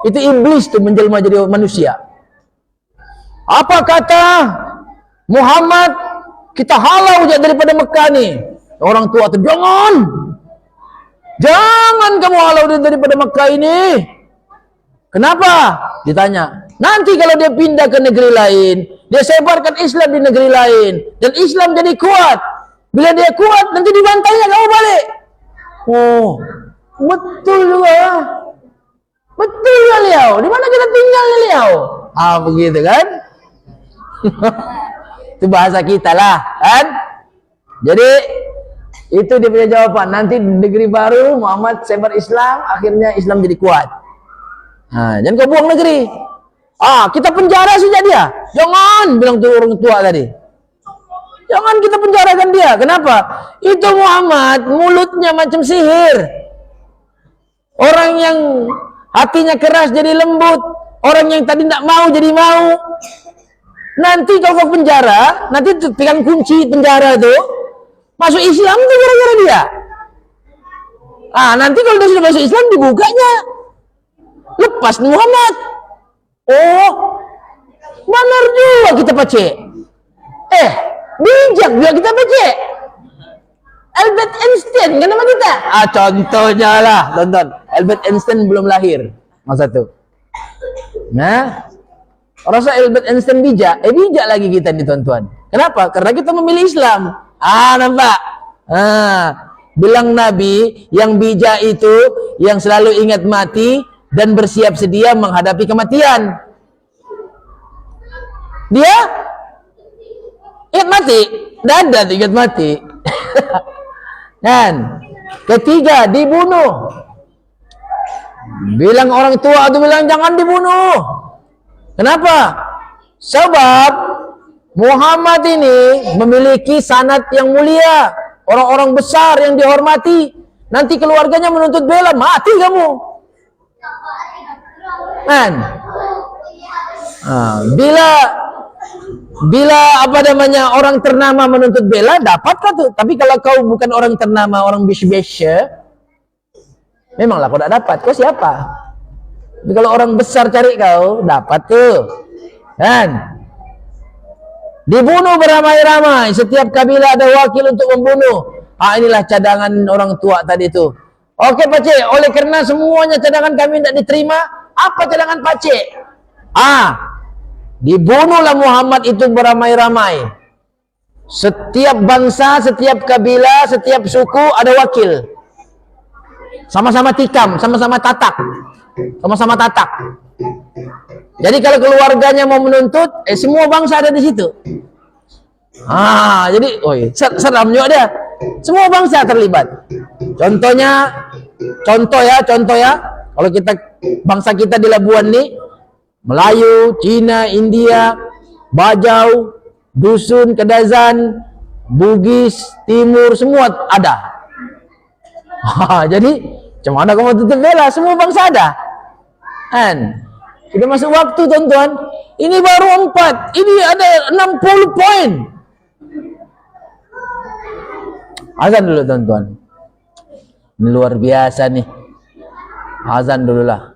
iblis tuh menjelma jadi manusia. Apa kata Muhammad? Kita halau aja daripada Mekah nih. Orang tua tuh, jangan kamu halau daripada Mekah ini. Kenapa? Ditanya. Nanti kalau dia pindah ke negeri lain, dia sebarkan Islam di negeri lain, dan Islam jadi kuat. Bila dia kuat, nanti dibantainya kamu balik. Oh, betul juga. Betul ya, Liao. Di mana kita tinggal nih, Liao? Begitu kan? Itu bahasa kita lah, kan? Jadi itu dia punya jawaban. Nanti di negeri baru Muhammad sebar Islam, akhirnya Islam jadi kuat. Jangan kau buang negeri. Kita penjara saja dia. Jangan, bilang tuh orang tua tadi. Jangan kita penjarakan dia. Kenapa? Itu Muhammad mulutnya macam sihir. Orang yang hatinya keras jadi lembut. Orang yang tadi tidak mau jadi mau. Nanti kalau kau penjara, nanti pegang kunci penjara itu, masuk Islam itu gara-gara dia. Nanti kalau dia sudah masuk Islam, dibukanya. Lepas Muhammad. Oh, benar juga kita pacek. Bijak juga kita pacek. Albert Einstein kan nama kita. Contohnya lah, tonton. Albert Einstein belum lahir masa itu. Nah, rasa Albert Einstein bijak, bijak lagi kita nih, tuan-tuan. Kenapa? Karena kita memilih Islam. Nampak? Bilang Nabi, yang bijak itu yang selalu ingat mati dan bersiap sedia menghadapi kematian. Dia ingat mati, dada ingat mati. Dan ketiga, dibunuh. Bilang orang tua itu bilang jangan dibunuh. Kenapa? Sebab Muhammad ini memiliki sanad yang mulia, orang-orang besar yang dihormati. Nanti keluarganya menuntut bela, mati kamu. Kan? Bila apa namanya orang ternama menuntut bela, dapatkah tuh? Tapi kalau kau bukan orang ternama, orang biasa, memanglah kau tidak dapat. Kau siapa? Tapi kalau orang besar cari kau, dapat tuh. Kan? Dibunuh beramai-ramai. Setiap kabilah ada wakil untuk membunuh. Inilah cadangan orang tua tadi itu. Oke Pakcik, oleh karena semuanya cadangan kami tidak diterima, apa cadangan Pakcik? Dibunuhlah Muhammad itu beramai-ramai. Setiap bangsa, setiap kabilah, setiap suku ada wakil. Sama-sama tikam, sama-sama tatak. Sama-sama tatak. Jadi kalau keluarganya mau menuntut, semua bangsa ada di situ. Jadi seram juga dia. Semua bangsa terlibat. Contoh ya, kalau bangsa kita di Labuan nih, Melayu, Cina, India, Bajau, Dusun, Kedazan, Bugis, Timur, semua ada. Jadi macam mana kamu tutup bela? Semua bangsa ada. Kan? Sudah masuk waktu, tuan-tuan. Ini baru 4. Ini ada 60 poin. Azan dulu, tuan-tuan. Ini luar biasa nih. Azan dulu lah.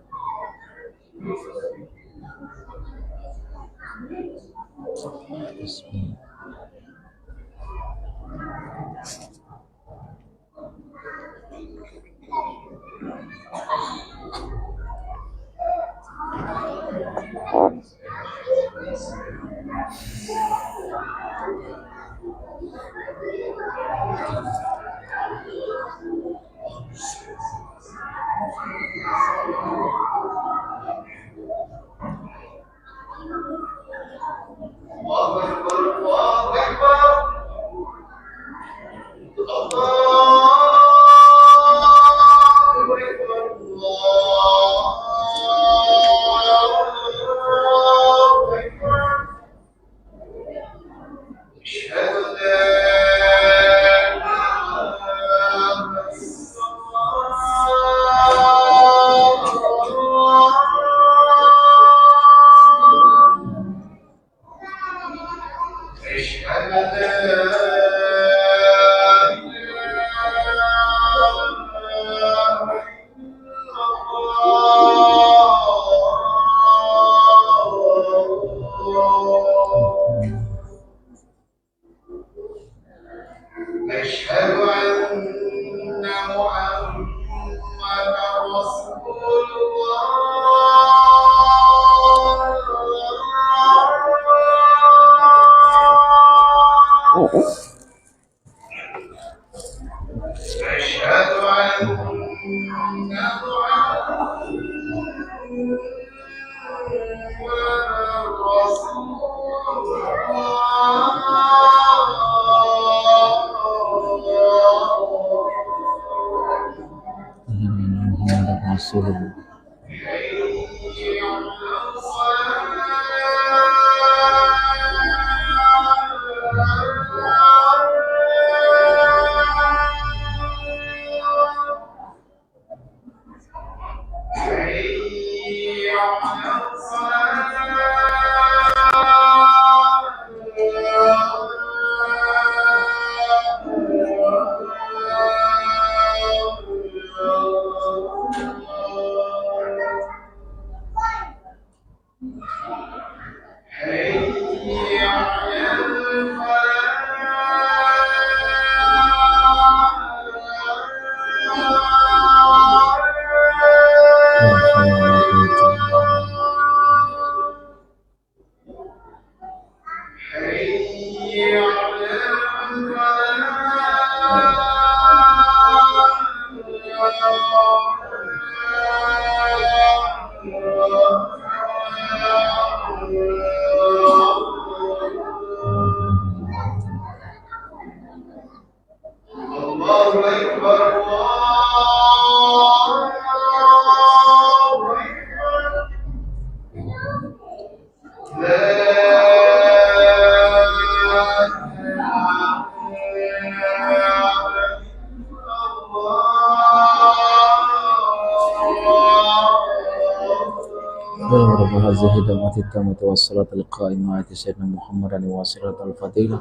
والصلاة القائمة سيدنا محمد وصلاة الفضيلة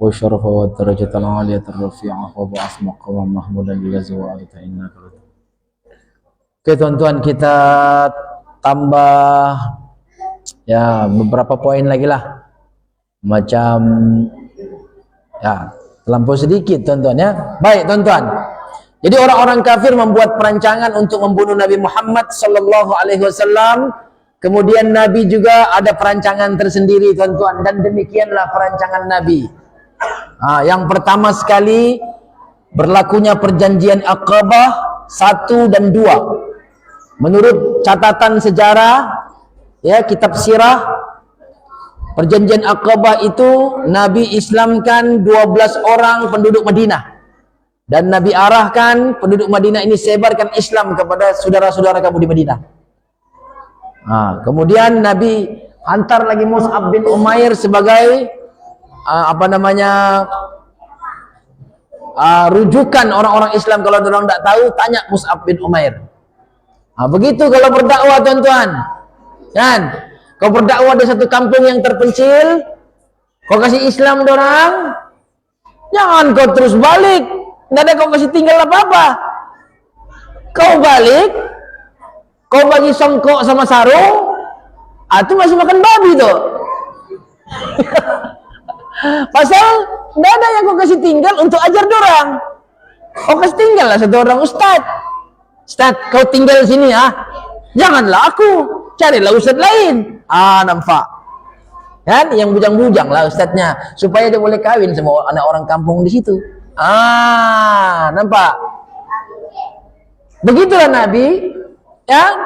والشرف والدرجة العالية الرفيعة وبعث مقام محمودا الذي وعدت إنك. Oke, tuan-tuan, kita tambah ya beberapa poin lagi lah. Macam ya terlampau sedikit, tuan-tuan ya. Baik, tuan-tuan. Jadi orang-orang kafir membuat perancangan untuk membunuh Nabi Muhammad sallallahu alaihi wasallam Kemudian Nabi juga ada perancangan tersendiri, tuan-tuan, dan demikianlah perancangan Nabi. Yang pertama sekali berlakunya perjanjian Aqabah 1 dan 2. Menurut catatan sejarah, ya, kitab sirah, perjanjian Aqabah itu Nabi islamkan 12 orang penduduk Madinah. Dan Nabi arahkan penduduk Madinah ini sebarkan Islam kepada saudara-saudara kamu di Madinah. Kemudian Nabi hantar lagi Mus'ab bin Umair sebagai rujukan orang-orang Islam. Kalau orang tidak tahu, tanya Mus'ab bin Umair. Begitu kalau berdakwah, tuan-tuan. Kan? Kau berdakwah di satu kampung yang terpencil, kau kasih Islam dorang, jangan kau terus balik. Tidak ada kau kasih tinggal apa-apa. Kau balik, kau bagi songkok sama sarung, itu masih makan babi tuh. Pasal tidak ada yang kau kasih tinggal untuk ajar dorang. Kau kasih tinggal lah satu orang ustad. Ustad, kau tinggal sini ya. Janganlah aku, carilah ustad lain. Nampak. Kan? Yang bujang-bujang lah ustadnya, supaya dia boleh kawin sama anak orang kampung di situ. Nampak? Begitulah Nabi, ya,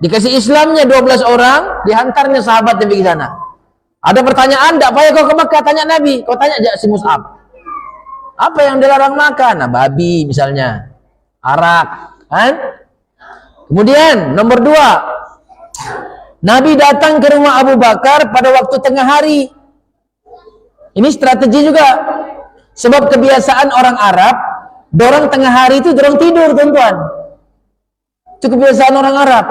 dikasih Islamnya 12 orang, dihantarnya sahabat Nabi ke sana. Ada pertanyaan, tak payah kau ke Makkah, tanya Nabi. Kau tanya aja si Mus'ab, apa yang dilarang makan? Babi misalnya, arak, kan? Kemudian nomor 2, Nabi datang ke rumah Abu Bakar pada waktu tengah hari. Ini strategi juga. Sebab kebiasaan orang Arab, dorang tengah hari itu dorang tidur, tuan-tuan. Itu kebiasaan orang Arab.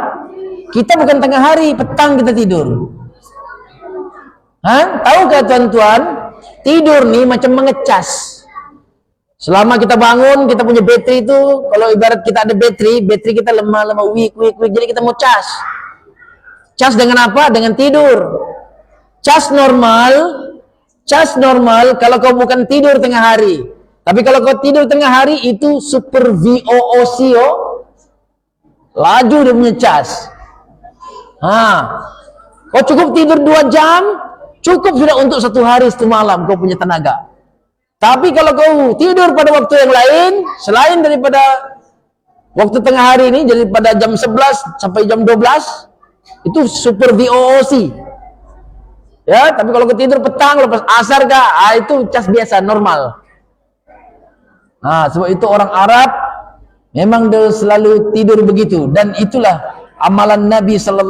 Kita bukan tengah hari, petang kita tidur. Tahukah tuan-tuan, tidur nih macam mengecas. Selama kita bangun, kita punya bateri itu, kalau ibarat kita ada bateri kita lemah-lemah, weak, jadi kita mau cas. Cas dengan apa? Dengan tidur. Cas normal kalau kau bukan tidur tengah hari. Tapi kalau kau tidur tengah hari, itu super VOOC, laju dia punya cas. Kau cukup tidur 2 jam, cukup sudah untuk 1 hari 1 malam kau punya tenaga. Tapi kalau kau tidur pada waktu yang lain, selain daripada waktu tengah hari ini, jadi pada jam 11 sampai jam 12, itu super VOOC. Ya, tapi kalau tidur petang, lepas asar kah, itu cas biasa, normal. Sebab itu orang Arab memang dia selalu tidur begitu. Dan itulah amalan Nabi SAW.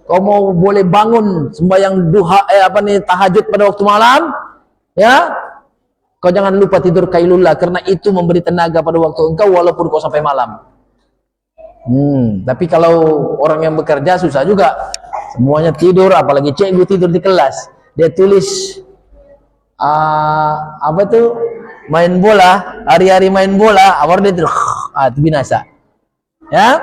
Kau mau boleh bangun sembahyang duha, tahajud pada waktu malam, ya, kau jangan lupa tidur kailullah, karena itu memberi tenaga pada waktu engkau walaupun kau sampai malam. Tapi kalau orang yang bekerja susah juga. Semuanya tidur, apalagi cikgu tidur di kelas. Dia tulis main bola, hari-hari main bola, awal dia tidur, itu binasa. Ya.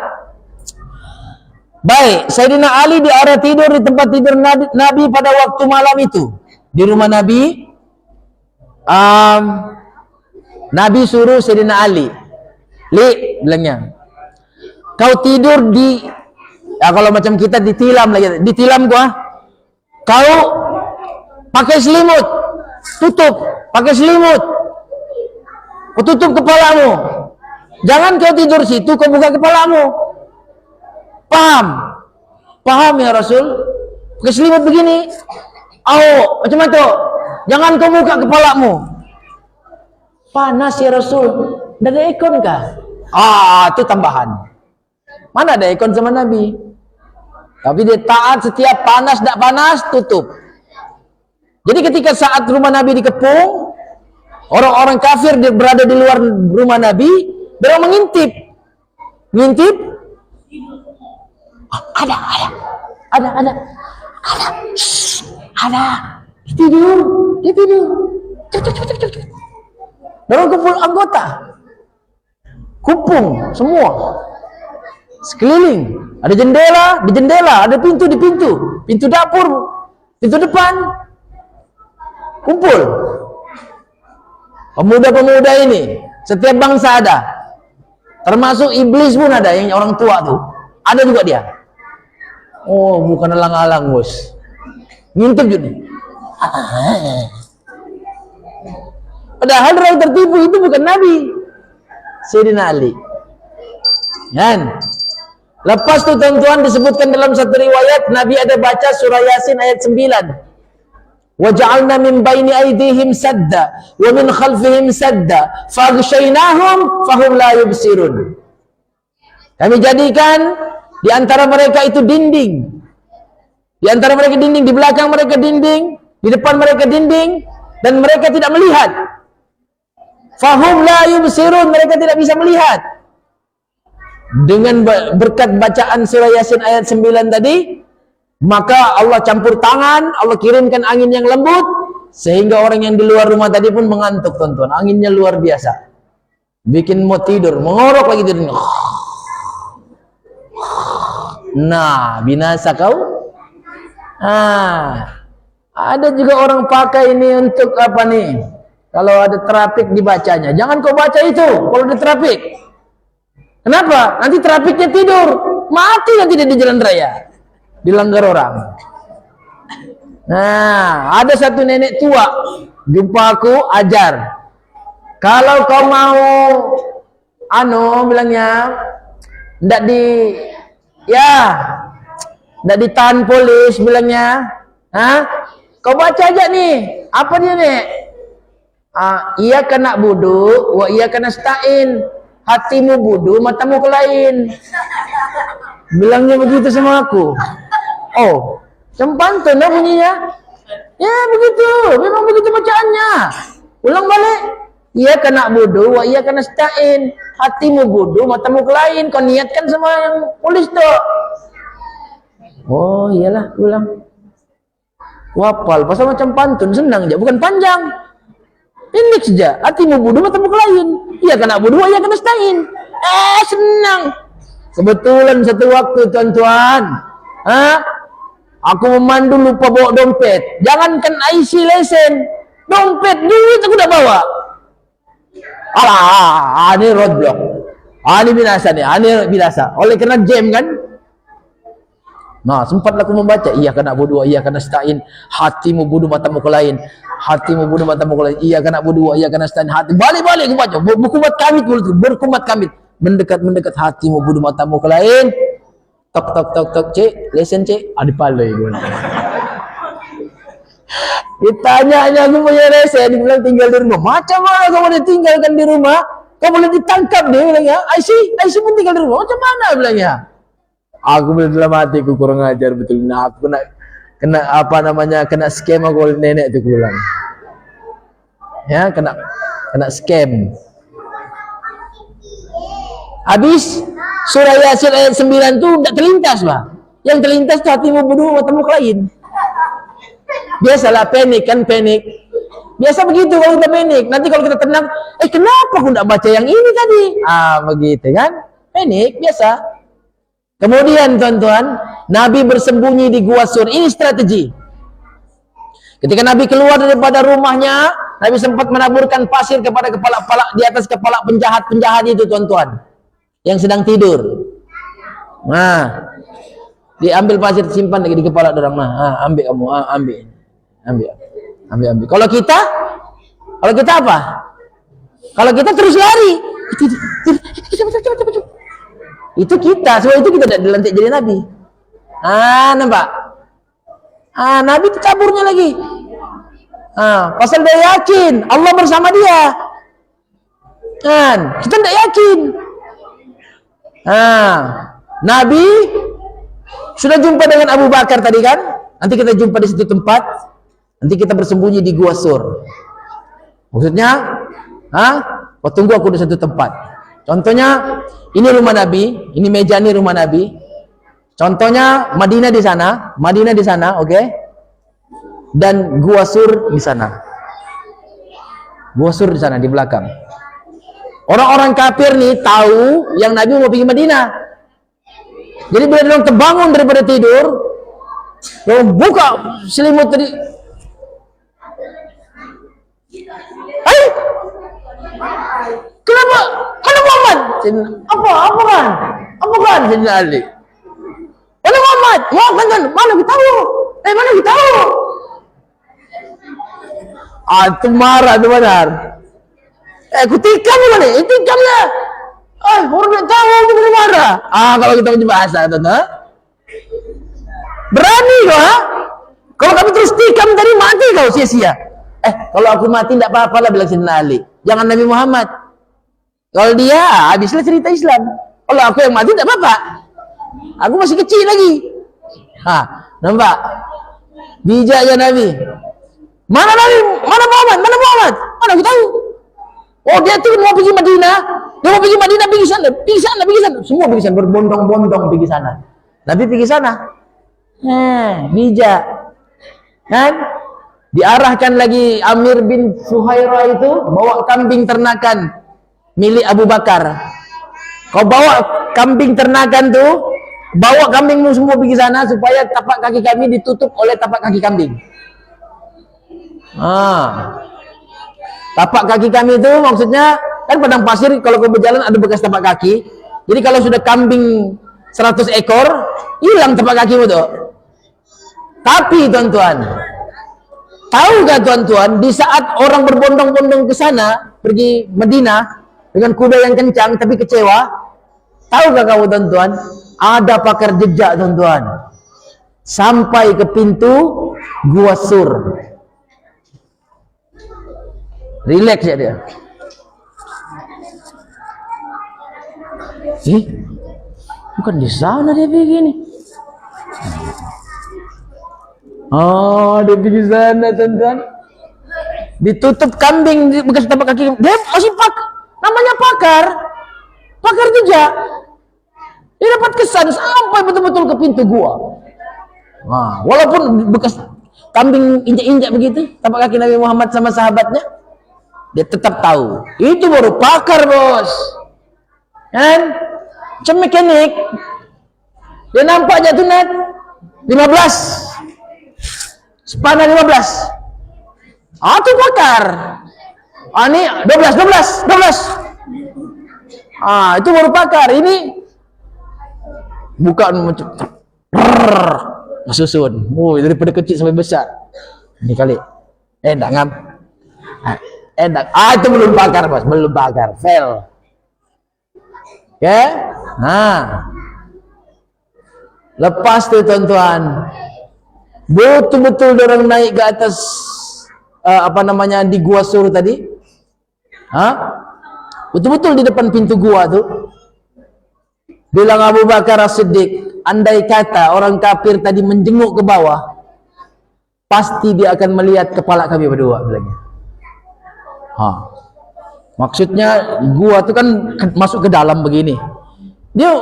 Baik, Sayyidina Ali di area tidur di tempat tidur Nabi pada waktu malam itu. Di rumah Nabi, Nabi suruh Sayyidina Ali, bilangnya, kau tidur di, kalau macam kita ditilam lagi, ditilam gua, kau pakai selimut, tutup, pakai selimut, kau tutup kepalamu, jangan kau tidur situ, kau buka kepalamu. Paham ya Rasul? Pakai selimut begini, macam itu, jangan kau buka kepalamu. Panas ya Rasul, tidak ada ekon kah? Itu tambahan. Mana ada ekon sama Nabi? Tapi dia taat, setiap panas tidak panas tutup. Jadi ketika saat rumah Nabi dikepung, orang-orang kafir dia berada di luar rumah Nabi, mereka mengintip. Ada. Dia tidur. Cepet. Dorong kumpul anggota, kumpul semua. Sekeliling, ada jendela, di jendela, ada pintu di pintu dapur, pintu depan, kumpul. Pemuda-pemuda ini, setiap bangsa ada, termasuk iblis pun ada, yang orang tua tuh, ada juga dia. Oh, bukan alang-alang, bos. Ngintip jadi. Padahal orang tertipu itu bukan Nabi. Sayyidina Ali. Kan? Lepas itu tuan-tuan disebutkan dalam satu riwayat Nabi ada baca surah Yasin ayat 9. Waja'alna min baini aydihim sadda wa min khalfihim sadda faghshaynahum fahum la yubsirun. Kami jadikan di antara mereka itu dinding. Di antara mereka dinding, di belakang mereka dinding, di depan mereka dinding, dan mereka tidak melihat. Fahum la yubsirun, mereka tidak bisa melihat. Dengan berkat bacaan surah Yasin ayat 9 tadi, maka Allah campur tangan, Allah kirimkan angin yang lembut, sehingga orang yang di luar rumah tadi pun mengantuk, tuan-tuan. Anginnya luar biasa. Bikin mau tidur, mengorok lagi tidur. Nah, binasa kau. Ada juga orang pakai ini untuk apa nih? Kalau ada trafik dibacanya. Jangan kau baca itu kalau ada trafik. Kenapa? Nanti trafiknya tidur. Mati nanti di jalan raya. Dilanggar orang. Nah, ada satu nenek tua. Jumpa aku, ajar. Kalau kau mau bilangnya ndak ditahan polis bilangnya. Kau baca aja nih. Apa dia nih? Ia kena budu, wa ia kena stain. Hatimu budu, matamu kelain. Bilangnya begitu sama aku. Oh, sempantun lah bunyinya. Ya begitu, memang begitu bacaannya. Ulang balik. Ia kena budu, wa ia kena stain. Hatimu budu, matamu kelain. Kau niatkan sama yang polis tuh. Oh iyalah, ulang. Wapal, pasal macam pantun, senang aja, bukan panjang. Pendek saja, hatimu budu, matamu kelain. Ia kena budu, ia kena stain. Senang. Kebetulan satu waktu, tuan-tuan, aku memandu lupa bawa dompet. Jangankan IC lesen, dompet, duit aku udah bawa. Alah, ini roadblock. Ini binasa nih, ini binasa. Oleh karena jam kan. Nah, sempatlah aku membaca. Iya kena budu, iya kena stain. Hatimu budu, matamu kelain. Hatimu budu, matamu kelain. Iya kena budu, iya kena stain. Hati balik-balik aku baca. Berkumat kamit mulut, berkumat kamit. Mendekat hatimu budu, matamu kelain. Tok, cik, lesen cik. Dipalai gue. Ditanya aku punya lesen, dibilang tinggal di rumah. Macam mana kau boleh tinggalkan di rumah? Kau boleh ditangkap dia bilangnya. IC pun tinggal di rumah. Macam mana bilangnya? Aku bilang dalam hatiku kurang ajar betul. Nah, aku kena scam aku oleh nenek itu bilang. Ya, kena scam. Habis surah Yasin ayat 9 itu tidak terlintas, Pak. Yang terlintas itu hatimu budu, matamu kelain. Biasalah panik. Biasa begitu kalau kita panik. Nanti kalau kita tenang, kenapa aku tidak baca yang ini tadi? Begitu kan? Panik biasa. Kemudian tuan-tuan, Nabi bersembunyi di Gua Sur. Ini strategi. Ketika Nabi keluar daripada rumahnya, Nabi sempat menaburkan pasir kepada kepala di atas kepala penjahat itu, tuan-tuan, yang sedang tidur. Nah, diambil pasir, simpan lagi di kepala orang. Ambil kamu, ambil. Kalau kita apa? Kalau kita terus lari. Itu kita, sebab itu kita tidak dilantik jadi Nabi. Nampak? Nabi itu caburnya lagi. Pasal dia yakin Allah bersama dia. Kita tidak yakin. Nabi sudah jumpa dengan Abu Bakar tadi kan? Nanti kita jumpa di situ tempat. Nanti kita bersembunyi di Gua Sur. Maksudnya, kau tunggu aku di satu tempat. Contohnya, ini rumah Nabi, ini meja ini rumah Nabi. Contohnya Madinah di sana, oke? Dan Gua Sur di sana. Gua Sur di sana di belakang. Orang-orang kafir nih tahu yang Nabi mau pergi Madinah. Jadi bila dia terbangun daripada tidur, dia buka selimut tadi. Kenapa? Mana Muhammad? Apa kan? Sayyidina Ali. Mana Muhammad? Muhammad kan? Mana aku tahu? Mana aku tahu? Itu marah tu benar. Aku tikam ni mana? Tikam lah. Orang nak tahu aku boleh marah. Kalau kita punya bahasa tuan-tuan. Berani kau ha? Kalau kami terus tikam tadi mati kau sia-sia. Kalau aku mati tidak apa-apa lah bilang Sayyidina Ali. Jangan Nabi Muhammad. Kalau dia habislah cerita Islam. Kalau aku yang mati tidak apa-apa. Aku masih kecil lagi. Nampak? Bijaknya Nabi. Mana Nabi? Mana Muhammad? Mana Muhammad? Mana aku tahu? Oh dia tu mau pergi Madinah. Dia mau pergi Madinah, pergi sana. Pergi sana, pergi sana. Semua pergi sana, berbondong-bondong pergi sana. Nabi pergi sana. Bijak. Kan? Diarahkan lagi Amir bin Fuhairah itu bawa kambing ternakan milik Abu Bakar. Kau bawa kambing ternakan tu, bawa kambingmu semua pergi sana supaya tapak kaki kami ditutup oleh tapak kaki kambing. Tapak kaki kami itu maksudnya kan padang pasir, kalau kau berjalan ada bekas tapak kaki. Jadi kalau sudah kambing 100 ekor, hilang tapak kakimu tu. Tapi tuan-tuan, tahukah tuan-tuan, di saat orang berbondong-bondong ke sana, pergi Madinah dengan kuda yang kencang tapi kecewa, tahukah kamu tuan-tuan, ada pakar jejak tuan-tuan, sampai ke pintu Gua Sur. Relax ya dia. Bukan di sana dia begini. Dia pergi sana tuan-tuan. Ditutup kambing bekas tapak kaki. Dia masih namanya pakar jejak. Dia dapat kesan sampai betul-betul ke pintu gua. Walaupun bekas kambing injak-injak begitu tapak kaki Nabi Muhammad sama sahabatnya, dia tetap tahu. Itu baru pakar, bos. Kan? Macam mekanik. Dia nampak jatuh net 15. Sepanah 15. Itu pakar. Ini 12. Itu baru pakar. Ini bukan macam susun. Daripada kecil sampai besar. Ini kali. Tak ngam. Itu belum pakar, bos. Belum pakar. Fail. Oke? Lepas tu tuan-tuan, betul-betul orang naik ke atas di Gua Sur tadi. Betul-betul di depan pintu gua tu. Bilang Abu Bakar As-Siddiq, andai kata orang kafir tadi menjenguk ke bawah, pasti dia akan melihat kepala kami berdua, bilangnya. Maksudnya gua tu kan masuk ke dalam begini. Dia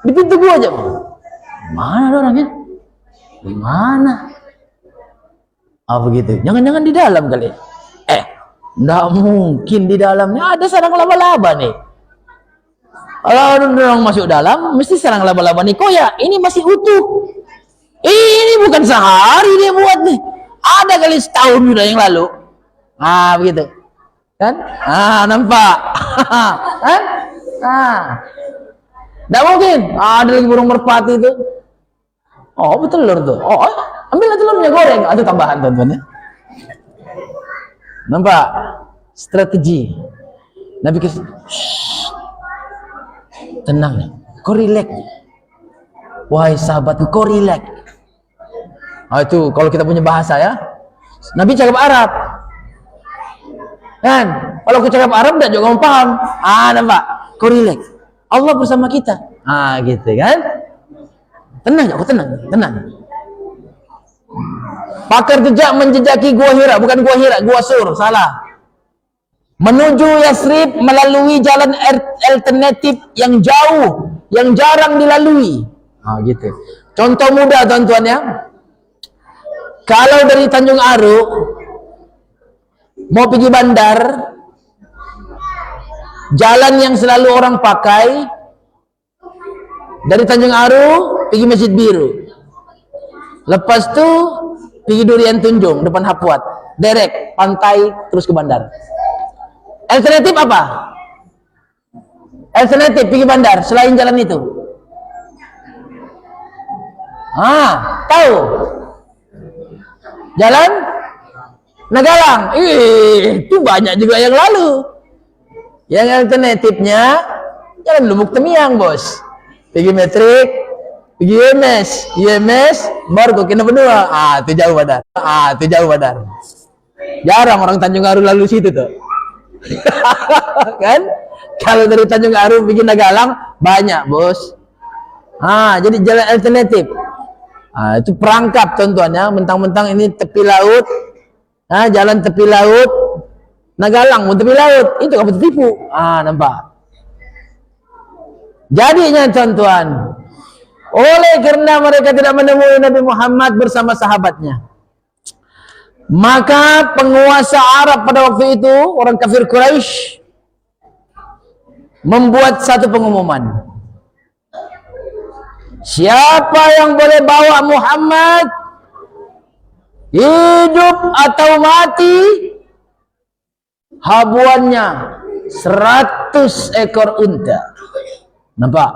di pintu gua aja. Mana ada orangnya? Di mana? Begitu. Jangan-jangan di dalam kali. Nggak mungkin di dalamnya ada sarang laba-laba nih. Kalau orang masuk dalam, mesti sarang laba-laba nih. Kok ya? Ini masih utuh. Ini bukan sehari dia buat nih. Ada kali setahun sudah yang lalu. Begitu. Kan? Nampak? Kan? Nggak mungkin. Ada lagi burung merpati itu. Bertelur tuh. Ambil telurnya, goreng. Ada tambahan tuan-tuan ya. Nampak? Strategi. Nabi kata, tenang ya. Kau relax. Wahai sahabatku, kau relax. Itu kalau kita punya bahasa ya. Nabi cakap Arab. Kan? Kalau aku cakap Arab enggak juga kamu paham. Nampak? Kau relax. Allah bersama kita. Gitu kan? Tenang, aku tenang. Pakar jejak menjejaki Gua Hira, bukan Gua Hira, Gua Sur, salah. Menuju Yasrib melalui jalan alternatif yang jauh, yang jarang dilalui. Gitu. Contoh mudah tuan-tuan ya. Kalau dari Tanjung Aru mau pergi bandar, jalan yang selalu orang pakai dari Tanjung Aru pergi Masjid Biru. Lepas tu pergi Durian Tunjung depan Hapuat, direct pantai terus ke bandar. Alternatif apa? Alternatif pergi bandar selain jalan itu. Tahu? Jalan Nagalang. Itu banyak juga yang lalu. Yang alternatifnya Jalan Lubuk Temiang, bos. Pergi metrik, pergi IMS, baru kok kena berdua. Itu jauh badan. Jarang orang Tanjung Aru lalu situ tuh. Kan? Kalau dari Tanjung Aru pergi Nagalang banyak, bos. Jadi jalan alternatif. Itu perangkap contohnya, mentang-mentang ini tepi laut. Jalan tepi laut, Nagalang pun tepi laut, itu kamu tertipu. Nampak. Jadinya contohan, oleh karena mereka tidak menemui Nabi Muhammad bersama sahabatnya, maka penguasa Arab pada waktu itu, orang kafir Quraisy, membuat satu pengumuman. Siapa yang boleh bawa Muhammad hidup atau mati, habuannya 100 ekor unta. Nampak?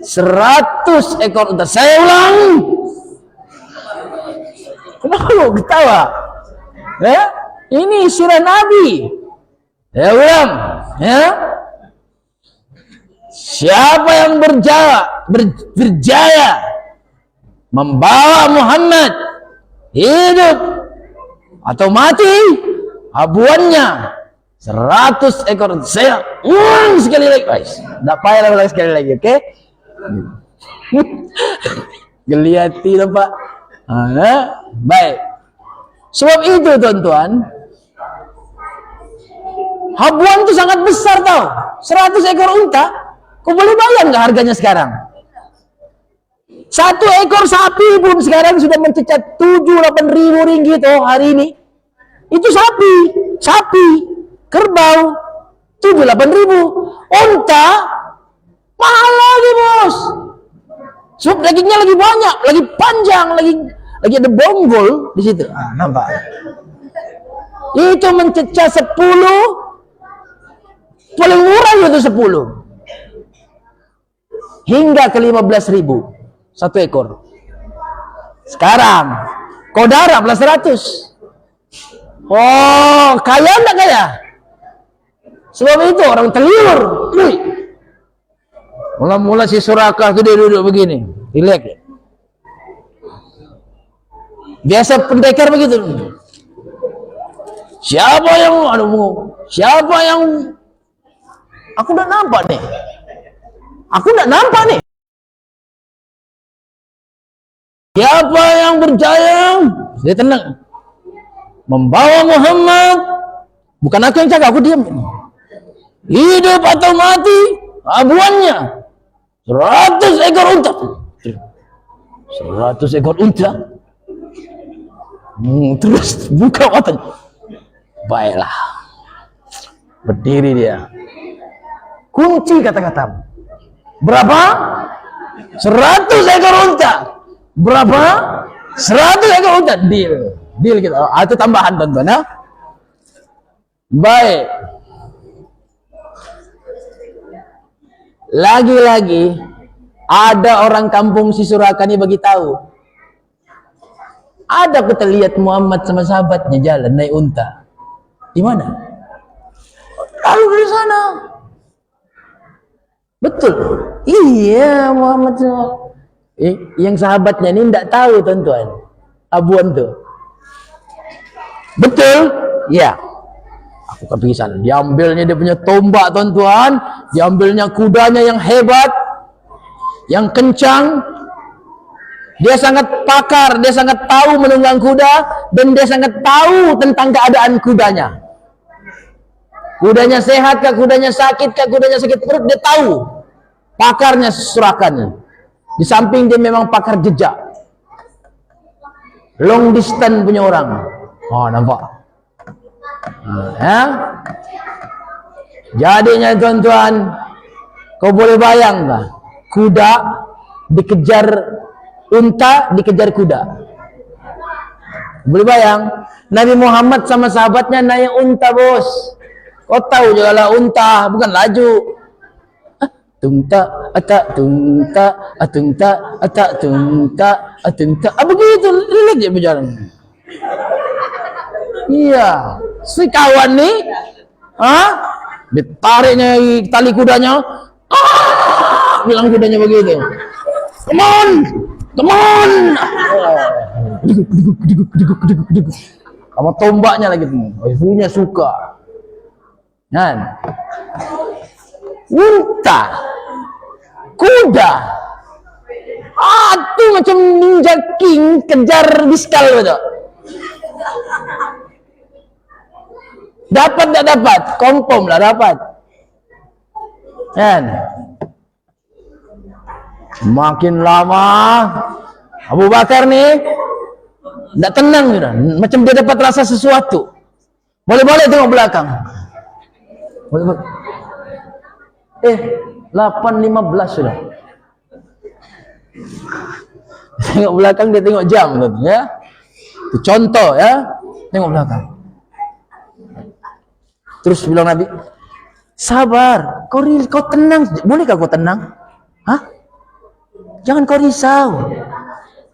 100 ekor unta. Saya ulang. Kenapa lu ketawa? Ini sirah Nabi. Saya ulang. Siapa yang berjaya membawa Muhammad hidup atau mati, habuannya 100 ekor. Saya ulang sekali lagi, guys. Tidak payah ulang sekali lagi, oke? Geliati nampak. Baik. Sebab itu, tuan-tuan, habuan itu sangat besar, tau. 100 ekor unta. Kau boleh bayang nggak harganya sekarang? 1 ekor sapi pun sekarang sudah mencecat 7-8 ribu ringgit hari ini. Itu sapi, kerbau 7-8 ribu. Unta mahal lagi, bos. Sebab dagingnya lagi banyak, lagi panjang, lagi ada bonggol di situ. Nampak? Itu mencecah 10, paling murah itu 10. Hingga ke 15 ribu 1 ekor. Sekarang Kodara plus 100. Kaya enggak kaya? Sebab itu orang terliur. Mula-mula si Suraka itu dia duduk begini, rileks. Biasa pendekar begitu. Siapa yang aku udah nampak nih. Siapa yang berjaya? Dia tenang. Membawa Muhammad. Bukan aku yang jaga, aku diam. Hidup atau mati, habuannya 100 ekor unta. 100 ekor unta. Terus buka matanya. Baiklah. Berdiri dia. Kunci kata-kata. Berapa? 100 ekor unta. Berapa? 100 ekor unta. Deal kita. Itu tambahan, teman-teman. Baik. Lagi-lagi ada orang kampung si Suraka ini bagi tahu. Ada kita lihat Muhammad sama sahabatnya jalan naik unta. Di mana? Lalu dari sana. Betul. Iya, Muhammad yang sahabatnya ini tidak tahu, tuan-tuan. Abuan tuh. Betul? Iya. Aku kepikiran. Diambilnya dia punya tombak, tuan-tuan. Diambilnya kudanya yang hebat, yang kencang. Dia sangat pakar, dia sangat tahu menunggang kuda, dan dia sangat tahu tentang keadaan kudanya. Kudanya sehat kah, kudanya sakit kah, kudanya sakit perut, dia tahu. Pakarnya Surakannya. Di samping dia memang pakar jejak. Long distance punya orang. Nampak? Jadinya, tuan-tuan, kau boleh bayang nggak? Kuda dikejar unta, dikejar kuda. Boleh bayang? Nabi Muhammad sama sahabatnya naik unta, bos. Kau tahu juga lah unta bukan laju. tungta, atak tungta, atungta, atak tungta, atungta. Begitu, relax dia berjalan. Iya, si kawan ni, ditariknya tali kudanya, bilang kudanya begitu. Come on, come on. Sama tombaknya lagi tuh, ibunya suka. Kan? Unta, kuda, itu macam ninja king kejar biskal betul. Dapat tak dapat, kompom lah dapat. Kan? Makin lama Abu Bakar ni tak tenang sudah, macam dia dapat rasa sesuatu. Boleh-boleh tengok belakang. Boleh. 8.15 sudah. Tengok belakang, dia tengok jam tu, ya. Itu contoh ya, tengok belakang. Terus bilang Nabi, sabar, kau tenang, bolehkah kau tenang? Hah? Jangan kau risau.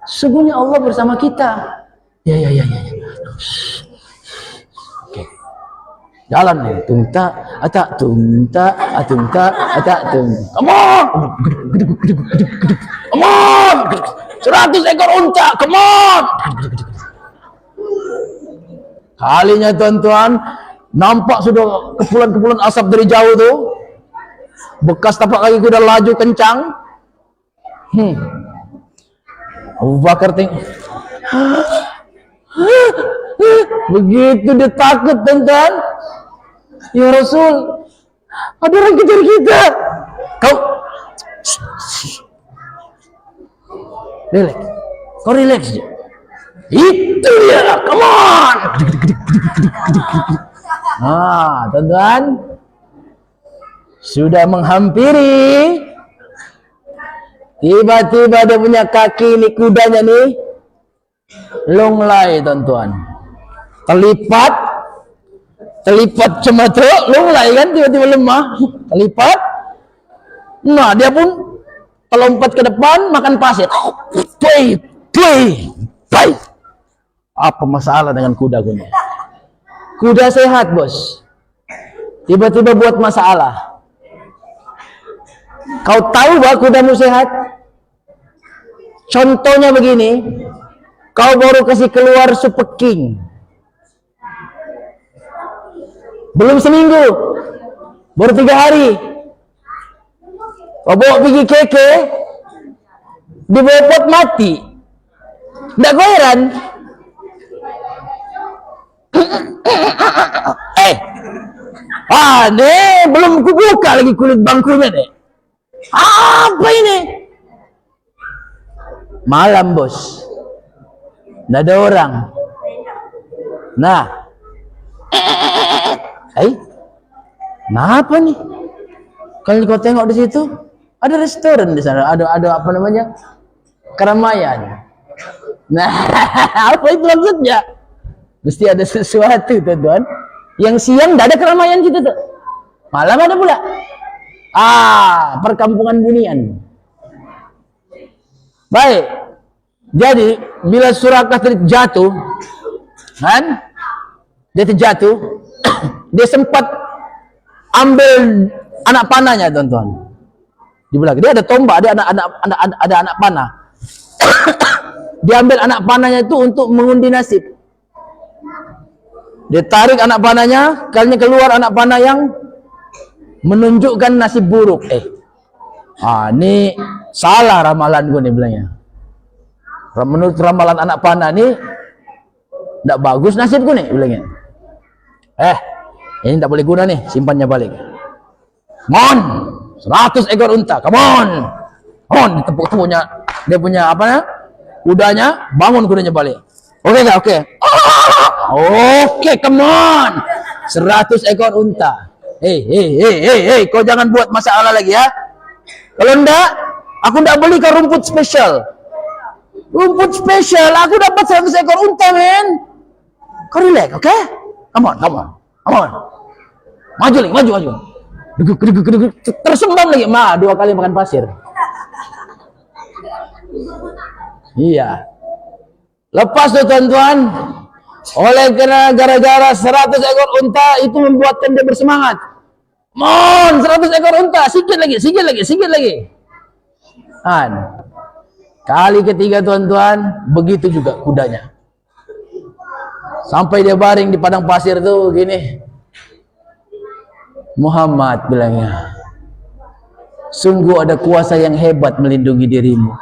Sesungguhnya Allah bersama kita. Ya. Oke. Jalan nih, tungta, atak tungta, atungta, atak tungta. Come on! Come on! 100 ekor unta, come on! Kalinya tuan-tuan, nampak sudah kepulan-kepulan asap dari jauh tu. Bekas tapak kaki kuda laju kencang. Abu Bakar tengok. Begitu dia takut, tuan-tuan. Ya Rasul, ada orang kejar kita. Kau relax. Kau relax je. Itu dia, come on. Tuan-tuan, sudah menghampiri. Tiba-tiba dia punya kaki ni, kudanya ni longlai, tuan-tuan. Terlipat cematu, longlai kan, tiba-tiba lemah, terlipat. Nah, dia pun terlompat ke depan, makan pasir. Play. Apa masalah dengan kuda ini? Kuda sehat, bos. Tiba-tiba buat masalah. Kau tahu bahwa kudamu sehat? Contohnya begini, kau baru kasih keluar Super King. Belum seminggu, baru 3 hari. Kau bawa pergi keke, di bawah pot mati. Tidak kau heran? Belum kubuka lagi kulit bangkunya nih. Apa ini? Malam, bos. Nggak ada orang. Nah, kenapa nih? Kalau kau tengok di situ, ada restoran di sana, ada apa namanya, keramaian. Nah, apa itu maksudnya? Mesti ada sesuatu, tuan-tuan. Yang siang tidak ada keramaian gitu tuh. Malam ada pula. Perkampungan bunian. Baik. Jadi bila Suraqah terjatuh, kan? Dia terjatuh, dia sempat ambil anak panahnya, tuan-tuan. Di belakang dia ada tombak, dia ada anak panah. Dia ambil anak panahnya itu untuk mengundi nasib. Dia tarik anak panahnya, kalinya keluar anak panah yang menunjukkan nasib buruk. Ini salah ramalan gue nih bilangnya. Menurut ramalan anak panah nih tidak bagus nasib gue nih bilangnya. Ini tak boleh guna nih, simpannya balik. Come on, 100 ekor unta, come on. Tepuk-tepuknya, dia punya apa ya? Kudanya, bangun kudanya balik. Oke enggak? Oke, come on. 100 ekor unta. Kau jangan buat masalah lagi ya. Kalau enggak, aku enggak beli kau rumput spesial. Rumput spesial, aku dapat 100 ekor unta, men. Kau relax, oke? Come on. Maju. Deguk, tersembam lagi. 2 kali makan pasir. Iya. Lepas tuh tuan-tuan, oleh karena gara-gara 100 ekor unta itu membuatkan dia bersemangat. 100 ekor unta, sikit lagi. Kali ketiga tuan-tuan, begitu juga kudanya. Sampai dia baring di padang pasir tuh gini. Muhammad bilangnya, sungguh ada kuasa yang hebat melindungi dirimu.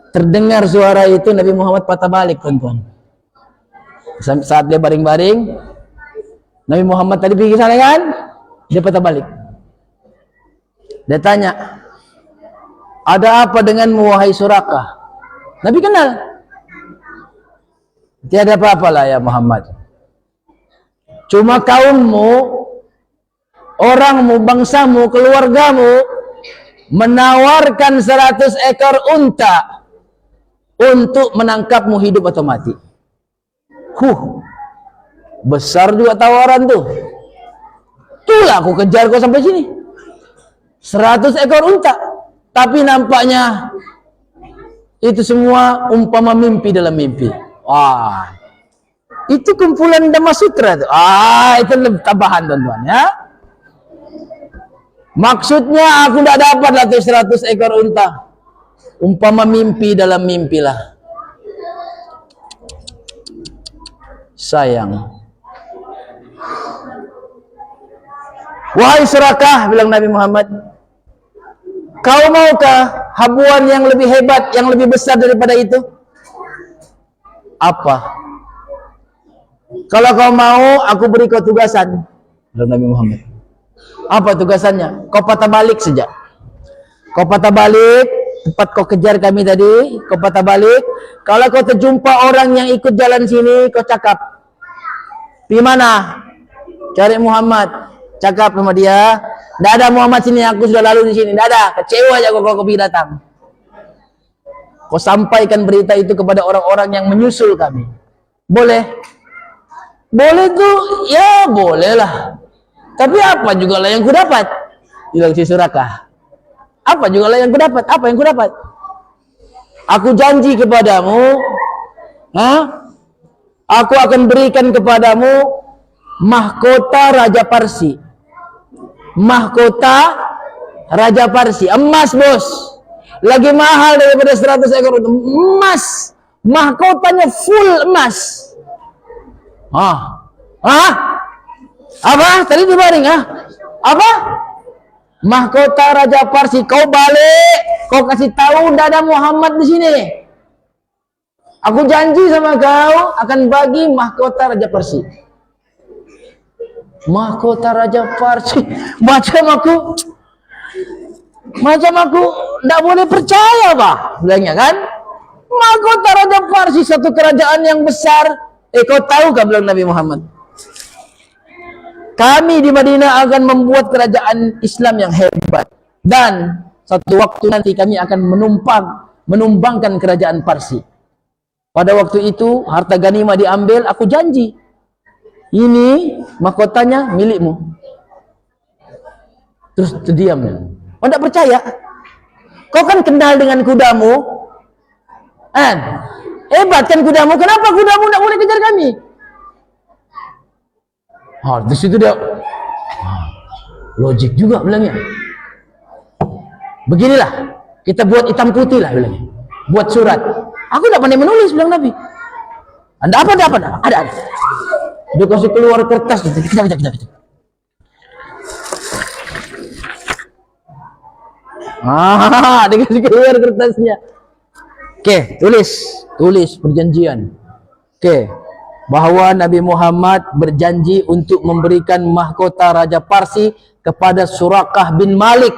Terdengar suara itu, Nabi Muhammad patah balik tuan-tuan. Saat dia baring-baring, Nabi Muhammad tadi pergi sana kan, dia patah balik. Dia tanya, ada apa denganmu wahai Surakah? Nabi kenal. Tiada apa-apa lah ya Muhammad. Cuma kaummu, orangmu, bangsamu, keluargamu menawarkan 100 ekor unta untuk menangkapmu hidup atau mati. Besar juga tawaran tuh. Itulah aku kejar kau sampai sini. 100 ekor unta. Tapi nampaknya itu semua umpama mimpi dalam mimpi. Itu kumpulan Dhamasutra tuh. Itu tambahan tuan-tuan ya. Maksudnya aku tidak dapat lah tuh 100 ekor unta. Umpama mimpi dalam mimpi lah. Sayang. Wahai Surakah, bilang Nabi Muhammad, kau maukah habuan yang lebih hebat, yang lebih besar daripada itu? Apa? Kalau kau mau, aku beri kau tugasan, bilang Nabi Muhammad. Apa tugasannya? Kau patah balik saja. Kau patah balik, tempat kau kejar kami tadi, kau patah balik. Kalau kau terjumpa orang yang ikut jalan sini, kau cakap, di mana? Cari Muhammad. Cakap sama dia, tidak ada Muhammad sini, aku sudah lalu di sini. Tidak ada, kecewa aja kau pergi datang. Kau sampaikan berita itu kepada orang-orang yang menyusul kami. Boleh? Boleh tuh, ya boleh lah. Tapi apa juga lah yang ku dapat? Bilang si Surakah. Apa juga lah yang ku dapat? Apa yang ku dapat? Aku janji kepadamu, aku akan berikan kepadamu mahkota Raja Parsi. Mahkota Raja Parsi, emas bos, lagi mahal daripada 100 ekor emas. Mahkotanya full emas. Apa? Tadi dibaring Apa? Mahkota Raja Parsi. Kau balik, kau kasih tahu tidak ada Muhammad di sini. Aku janji sama kau akan bagi mahkota Raja Parsi. Mahkota Raja Parsi. Macam aku tidak boleh percaya bilangnya kan. Mahkota Raja Parsi, satu kerajaan yang besar. Kau tahu kah, bilang Nabi Muhammad, kami di Madinah akan membuat kerajaan Islam yang hebat, dan satu waktu nanti kami akan menumbangkan kerajaan Parsi. Pada waktu itu harta ghanimah diambil, aku janji ini mahkotanya milikmu. Terus terdiam. Kau tidak percaya? Kau kan kenal dengan kudamu, hebat kan kudamu. Kenapa kudamu tidak boleh kejar kami? Di situ dia logik juga bilangnya. Beginilah, kita buat hitam putih lah bilangnya. Buat surat. Aku tidak pandai menulis, bilang Nabi. Ada apa? Ada. Dia kasih keluar kertas. Kita. Dia kasih keluar kertasnya. Oke, tulis perjanjian. Oke, bahwa Nabi Muhammad berjanji untuk memberikan mahkota Raja Parsi kepada Surakah bin Malik.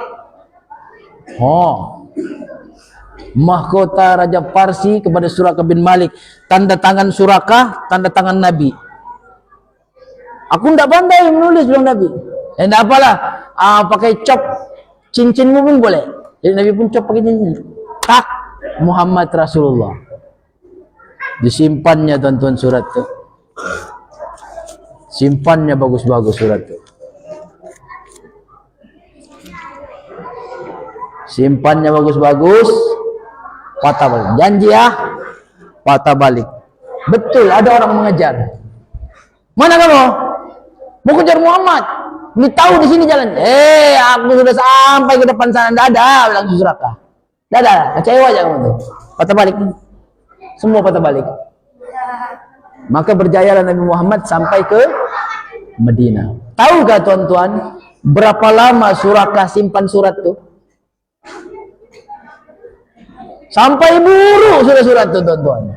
Mahkota Raja Parsi kepada Surakah bin Malik. Tanda tangan Surakah, tanda tangan Nabi. Aku tidak pandai menulis, bilang Nabi. Tidak apalah, pakai cop cincinmu pun boleh. Jadi Nabi pun cop pakai cincin. Tak, Muhammad Rasulullah. Disimpannya tuan-tuan surat itu. Simpannya bagus-bagus surat itu. Simpannya bagus-bagus, patah balik. Janji ya, patah balik. Betul, ada orang mengejar. Mana kamu? Mau kejar Muhammad. Ini tahu di sini jalan. Aku sudah sampai ke depan sana. Dadah, bilang Surakah. Dadah, kecewa aja kamu tuh. Patah balik. Semua patah balik. Maka berjayalah Nabi Muhammad sampai ke Madinah. Tahukah tuan-tuan berapa lama Surakah simpan surat tuh? Sampai buruk sudah surat tuh tuan-tuan.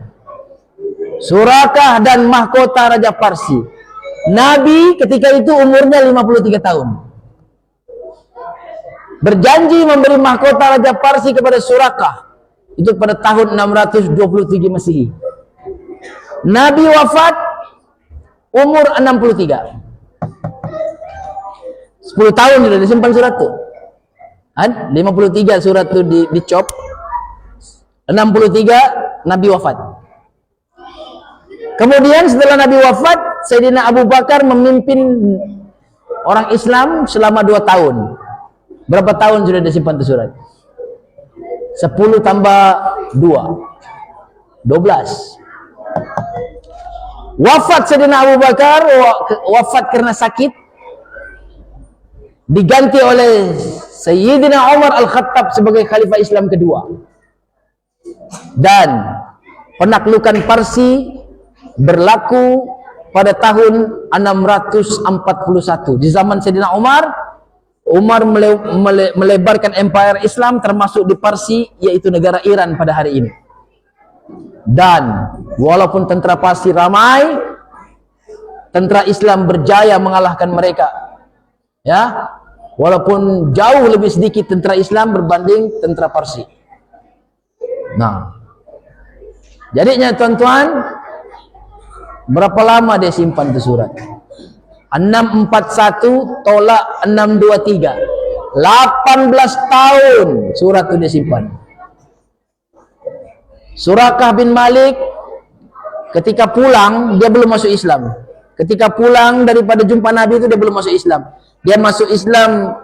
Surakah dan mahkota Raja Parsi. Nabi ketika itu umurnya 53 tahun. Berjanji memberi mahkota Raja Parsi kepada Surakah. Itu pada tahun 623 Masehi. Nabi wafat umur 63. 10 tahun sudah disimpan surat tuh. 53 surat tuh dicop. 63 Nabi wafat. Kemudian setelah Nabi wafat, Sayyidina Abu Bakar memimpin orang Islam selama 2 tahun. Berapa tahun sudah disimpan itu surat? 10 tambah 2 12. Wafat Sayyidina Abu Bakar, wafat karena sakit, diganti oleh Sayyidina Umar Al-Khattab sebagai Khalifah Islam kedua. Dan penaklukan Parsi berlaku pada tahun 641 di zaman Sayyidina Umar. Umar melebarkan empire Islam termasuk di Parsi, yaitu negara Iran pada hari ini. Dan walaupun tentara Parsi ramai, tentara Islam berjaya mengalahkan mereka. Ya, walaupun jauh lebih sedikit tentara Islam berbanding tentara Parsi. Nah, jadinya tuan-tuan, berapa lama dia simpan itu surat? 641 tolak 623. 18 tahun surat itu dia simpan. Surakah bin Malik ketika pulang, dia belum masuk Islam. Ketika pulang daripada jumpa Nabi itu dia belum masuk Islam. Dia masuk Islam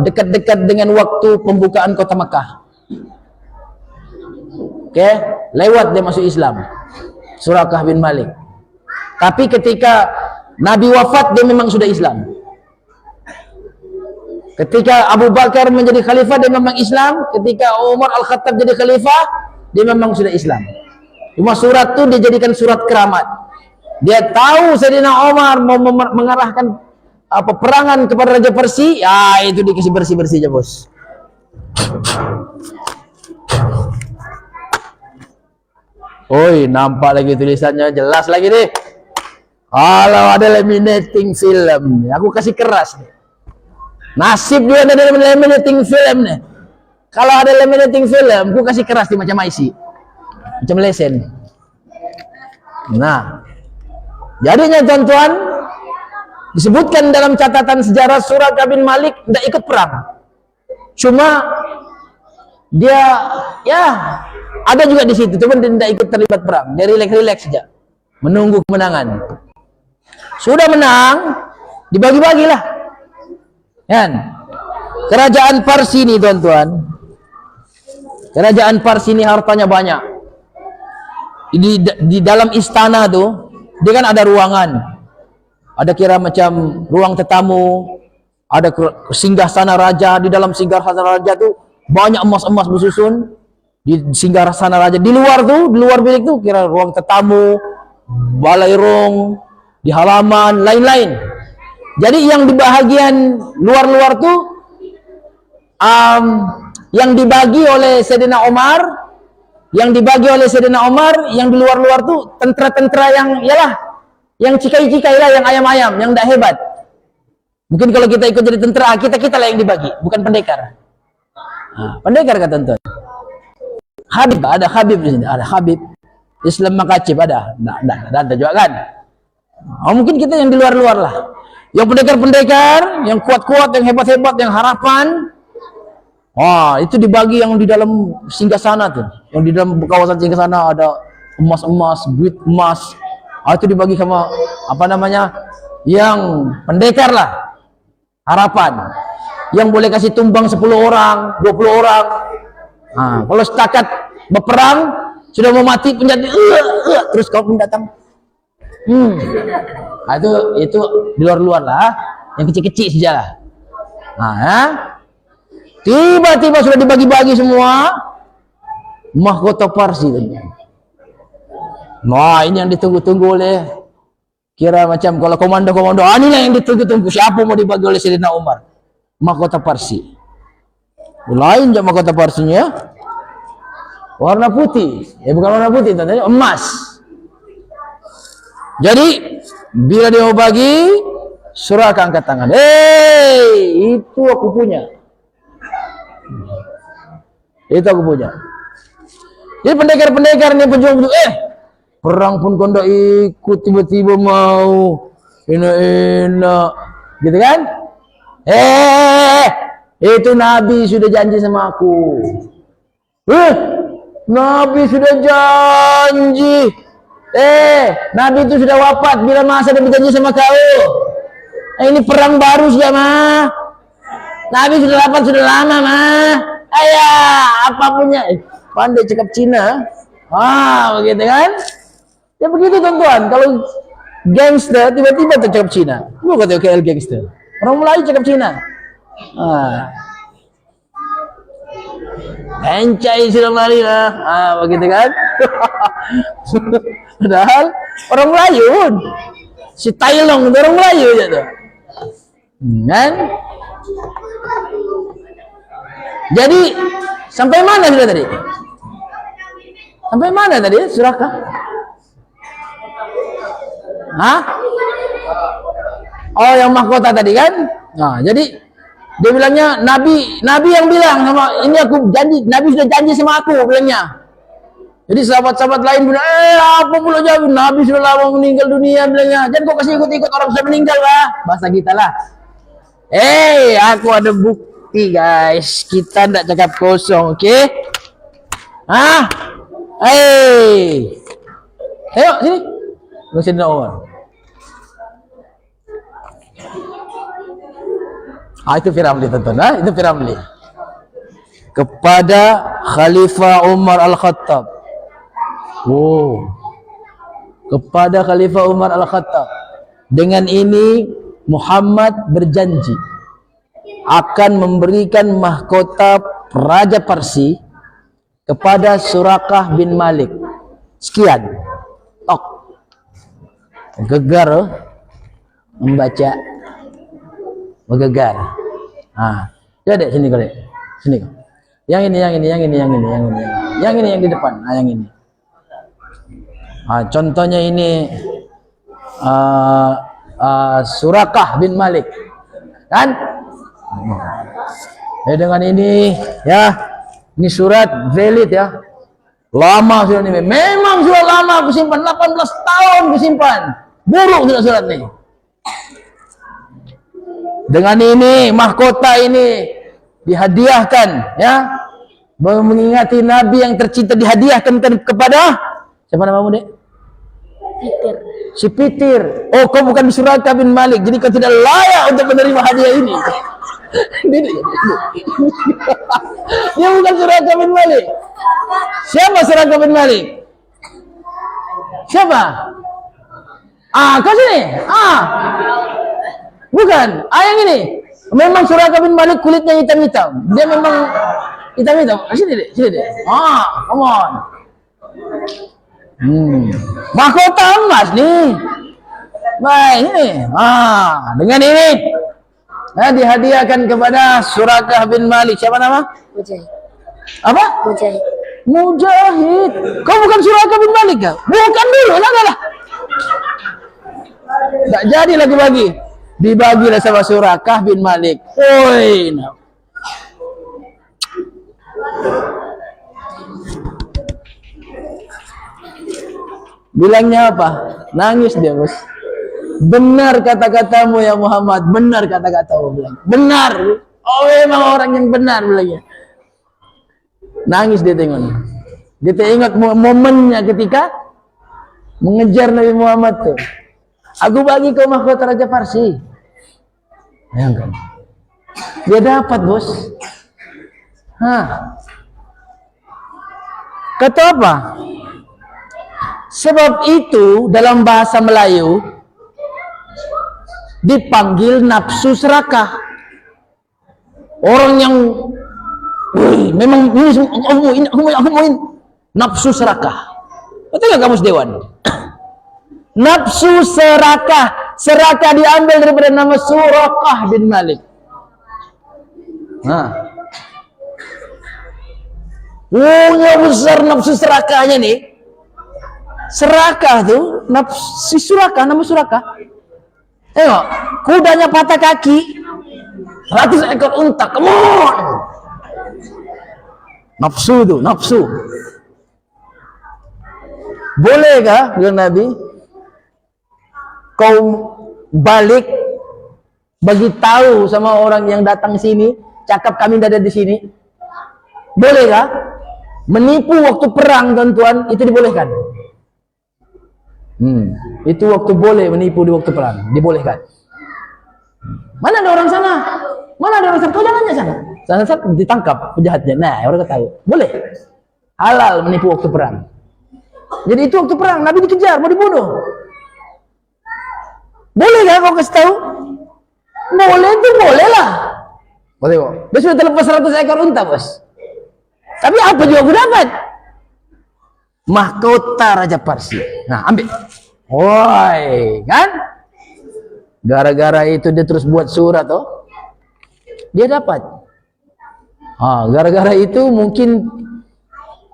dekat-dekat dengan waktu pembukaan kota Makkah. Oke, lewat dia masuk Islam. Surakah bin Malik. Tapi ketika Nabi wafat, dia memang sudah Islam. Ketika Abu Bakar menjadi khalifah, dia memang Islam. Ketika Umar Al-Khattab jadi khalifah, dia memang sudah Islam. Cuma surat itu dijadikan surat keramat. Dia tahu Sayyidina Umar mau mengarahkan peperangan kepada Raja Persia, ya itu dikasih bersih-bersih aja, bos. Oi, nampak lagi tulisannya, jelas lagi deh. Kalau ada laminating film, aku kasih keras nih. Nasib dia ada laminating film nih. Kalau ada laminating film, aku kasih keras nih macam IC, macam lesen. Nah, jadinya tuan-tuan, disebutkan dalam catatan sejarah Surakah bin Malik tidak ikut perang. Cuma dia ya ada juga di situ, cuma dia tidak ikut terlibat perang. Dia rileks-rileks saja, menunggu kemenangan. Sudah menang, dibagi-bagilah. Kan? Kerajaan Parsi ini, tuan-tuan. Kerajaan Parsi ini hartanya banyak. Di dalam istana tuh, dia kan ada ruangan. Ada kira macam ruang tetamu, ada singgasana raja. Di dalam singgasana raja tuh banyak emas-emas bersusun. Di singgasana raja, di luar tuh, di luar bilik tuh kira ruang tetamu, balairung, di halaman, lain-lain. Jadi yang di bahagian luar-luar tuh yang dibagi oleh Sayyidina Umar, yang dibagi oleh Sayyidina Umar, yang di luar-luar tuh tentara-tentara yang yalah, yang cikai-cikai lah, yang ayam-ayam, yang tidak hebat. Mungkin kalau kita ikut jadi tentara, kita lah yang dibagi, bukan pendekar. Nah, pendekar kata tuan. Habib, ada Habib di sini, ada Habib. Islam Makacib ada, ada juga kan. Mungkin kita yang di luar-luar lah. Yang pendekar-pendekar, yang kuat-kuat, yang hebat-hebat, yang harapan. Itu dibagi yang di dalam singgasana tuh. Yang di dalam kawasan singgasana ada emas-emas, duit emas. Itu dibagi sama apa namanya? Yang pendekar lah. Harapan. yang boleh kasih tumbang 10 orang, 20 orang. Kalau setakat berperang, sudah mau mati penjati, terus kau pun datang. Itu di luar-luar lah, yang kecil-kecil saja lah. Tiba-tiba sudah dibagi-bagi semua mahkota Parsi. Nah, ini yang ditunggu-tunggu oleh, kira macam kalau komando-komando, inilah yang ditunggu-tunggu. Siapa mau dibagi oleh Sayyidina Umar? Mahkota Parsi. Lain je mahkota Parsinya, warna putih. Bukan warna putih, tandanya emas. Jadi bila dia mau bagi, Suraka angkat tangan. Itu aku punya. Itu aku punya. Jadi pendekar-pendekar ini pejuang-pejuang, perang pun kau ndak ikut, tiba-tiba mau enak-enak, gitu kan? Itu Nabi sudah janji sama aku. Nabi sudah janji. Nabi itu sudah wafat bila masa dia berjanji sama kau. Ini perang baru sudah mah. Nabi sudah wafat sudah lama mah. Apa punya? Pandai cakap Cina. Begitu kan? Ya begitu tuan-tuan. Kalau gangster tiba-tiba cakap Cina, lu kata KL gangster. Orang Melayu cakap Cina. Encai sudah lari lah. Begitu kan? Padahal orang Melayu pun. Si Tailong itu orang Melayu aja tuh. Kan? Jadi sampai mana sudah tadi? Sampai mana tadi Suraka? Yang mahkota tadi kan? Jadi dia bilangnya Nabi yang bilang sama ini, aku janji, Nabi sudah janji sama aku bilangnya. Jadi sahabat-sahabat lain bilang, apa pula jawab, Nabi sudah lama meninggal dunia bilangnya. Jangan kau kasih ikut-ikut orang sudah meninggal lah. Bahasa kita lah. Aku ada bukti guys. Kita tidak cakap kosong, oke? Ayo sini. Sayyidina Umar. Itu Firamli tonton, itu Firamli. Kepada Khalifah Umar Al-Khattab. Kepada Khalifah Umar Al-Khattab. Dengan ini Muhammad berjanji akan memberikan mahkota Raja Parsi kepada Surakah bin Malik. Sekian. Gegar membaca, bergegar. Jadi sini kali, sini. Yang ini yang di depan. Yang ini. Contohnya ini Surakah bin Malik, kan? Dengan ini, ya, ini surat valid ya. Lama sudah ini, memang sudah lama aku simpan, 18 tahun aku simpan. Buruk sudah surat ini. Dengan ini mahkota ini dihadiahkan, ya, mengingati Nabi yang tercinta, dihadiahkan kepada siapa namamu, Dek? Peter. Si Peter. Kau bukan Suraka bin Malik, jadi kau tidak layak untuk menerima hadiah ini. Dia bukan Suraka bin Malik. Siapa Suraka bin Malik? Siapa? Kau sini. Bukan. Yang ini. Memang Suraka bin Malik kulitnya hitam-hitam. Dia memang hitam-hitam. Sini deh, come on. Mahkota emas nih. Baik ini. Dengan ini dihadiahkan kepada Surakah bin Malik. Siapa nama? Mujahid. Apa? Mujahid. Mujahid. Kau bukan Surakah bin Malik kan? Bukan dulu, lah. Tak jadi lagi-bagi. Dibagilah sama Surakah bin Malik. Bilangnya apa? Nangis dia, bos. Benar kata-katamu ya Muhammad. Benar kata-katamu, bilang. Benar. Memang orang yang benar, bilangnya. Nangis dia tengok. Dia teringat momennya ketika mengejar Nabi Muhammad tuh. Aku bagi kau mahkota Raja Parsi. Bayangkan. Dia dapat, bos. Kata apa? Sebab itu dalam bahasa Melayu dipanggil nafsu serakah. Orang yang memang ini aku mau nafsu serakah. Betul nggak kamus Dewan? Nafsu serakah. Serakah diambil daripada nama Surakah bin Malik. Punya besar nafsu serakahnya nih. Serakah tuh, nafsu Surakah, nama Surakah. Tengok, kudanya patah kaki, 100 ekor unta, come on. Nafsu tuh, nafsu. Bolehkah, bilang Nabi, kau balik bagi tahu sama orang yang datang sini, cakap kami ada di sini? Bolehkah? Menipu waktu perang, tuan-tuan, itu dibolehkan. Itu waktu boleh menipu di waktu perang, dibolehkan. Mana ada orang sana? Mana ada orang sana? Kau jalannya sana. Sana ditangkap penjahatnya. Nah, orang tahu. Boleh. Halal menipu waktu perang. Jadi itu waktu perang, Nabi dikejar, mau dibunuh. Boleh gak kau kasih tahu? Boleh itu boleh lah. Boleh kok. Dia sudah terlepas 100 ekor unta, bos. Tapi apa juga aku dapat? Mahkota Raja Parsi. Nah, ambil. Woi, kan? Gara-gara itu dia terus buat surat, toh. Dia dapat. Gara-gara itu mungkin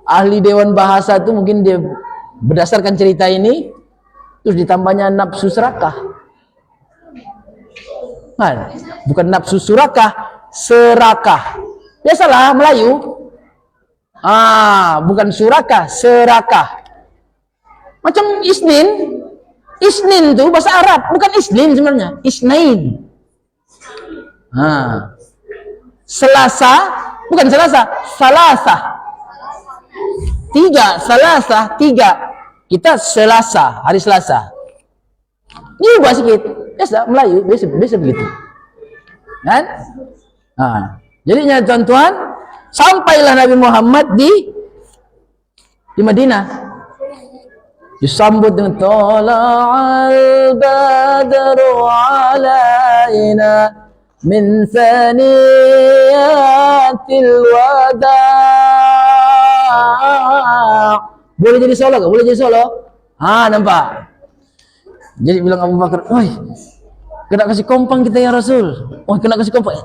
ahli Dewan Bahasa itu mungkin dia berdasarkan cerita ini terus ditambahnya nafsu serakah. Bukan nafsu surakah, serakah. Dia salah Melayu. Bukan surakah, serakah. Macam Isnin. Isnin itu bahasa Arab, bukan Isnin sebenarnya. Isnain. Selasa, bukan Selasa, Salasa. 3, Salasa, 3. Kita Selasa, hari Selasa. Ini ubah sedikit. Biasa Melayu, biasa begitu. Kan? Jadinya tuan-tuan, sampailah Nabi Muhammad di Madinah. Disambut dengan tala'al badru alaina min thaniyatil wada'. Boleh jadi solo ke? Boleh jadi solo? Nampak. Jadi bilang Abu Bakar, "Oi, kena kasih kompang kita ya Rasul." "Oh, kena kasih kompang."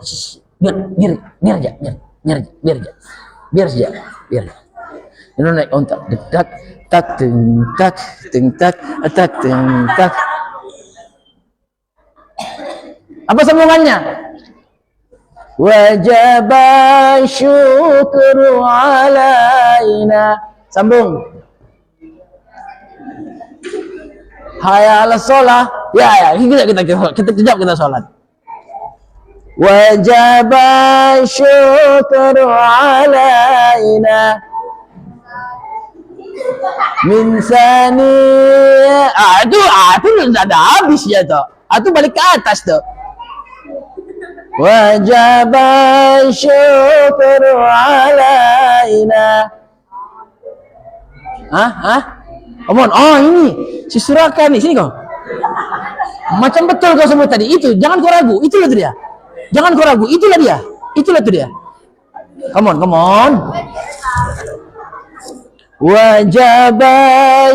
Biar saja. Ini naik ontak, tak tak ting tak ting tak tak ting tak. Apa sambungannya? Wajib syukru alaina. Sambung. Hayya 'alas shalah. Ya, kita kejap kita salat. Wajib syukru alaina min saniya. Itu sudah ada habis ya toh. Itu balik ke atas toh. Wajib syukru alaina. Omon, ini si Surakah nih, sini kau. Macam betul kau sebut tadi. Itu, jangan kau ragu. Itulah tu dia. Jangan kau ragu. Itulah dia. Itulah tu dia. Come on. Wajib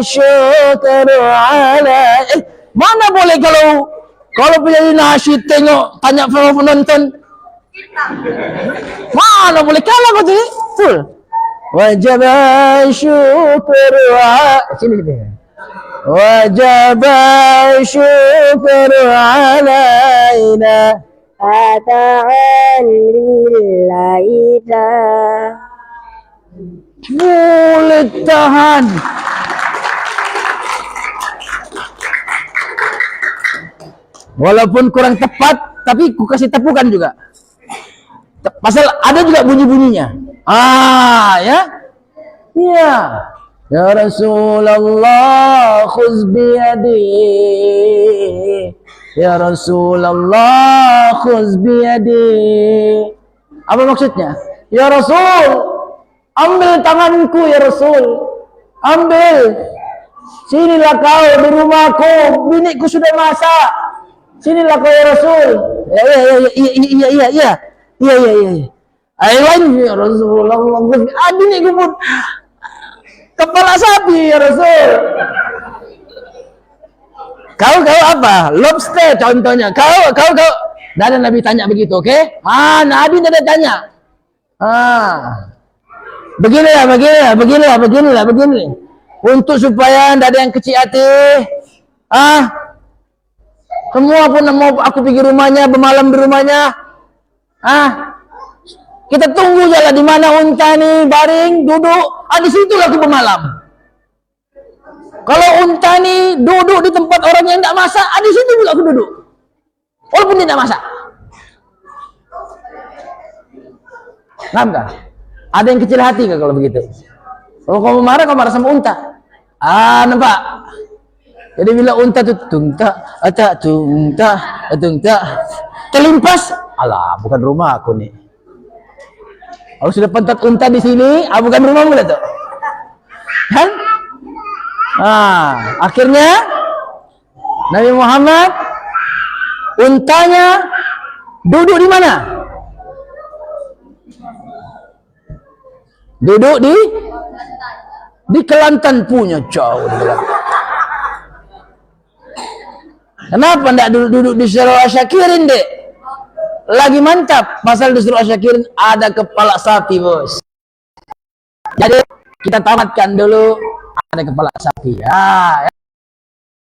syukru ala. Mana boleh kalau penyanyi nasyid tengok tanya penonton. Mana boleh kalah kau tu? Full. Wajib syukru sini. Wajib syukru alaina Ata'an lillahi boleh tahan. Walaupun kurang tepat, tapi ku kasih tepukan juga. Pasal ada juga bunyi-bunyinya. Ya. Iya. Ya Rasulullah khuz biyadi. Ya Rasulullah khuz biyadi. Apa maksudnya? Ya Rasul, ambil tanganku ya Rasul. Ambil. Sinilah kau di rumahku, biniku sudah masak. Sinilah kau ya Rasul. Iya. Ayolah ya Rasulullah. Biniku pun kepala sapi ya Rasul. Kau apa? Lobster contohnya. Kau. Dan Nabi tanya begitu, oke? Okay? Nabi tidak tanya. Beginilah. Untuk supaya tidak ada yang kecil hati. Semua pun mau aku pergi rumahnya, bermalam di rumahnya. Kita tunggu jalan di mana unta nih baring, duduk. Di situ aku bermalam. Kalau unta nih duduk di tempat orang yang tidak masak, di situ juga aku duduk. Walaupun tidak masak. Nampak? Ada yang kecil hati kalau begitu? Kalau kamu marah, kamu marah sama unta. Nampak? Jadi bila unta itu tungta, terlimpas, alah, bukan rumah aku nih. Kalau sudah pantat unta di sini, bukan rumahmu lah tuh. Kan? Akhirnya Nabi Muhammad untanya duduk di mana? Duduk di Kelantan punya jauh di Kelantan. Kenapa tidak duduk di Surau Asyakirin, Dek? Lagi mantap. Pasal di Surau Asyakirin ada kepala sapi, bos. Jadi kita tamatkan dulu ada kepala sapi. Ya.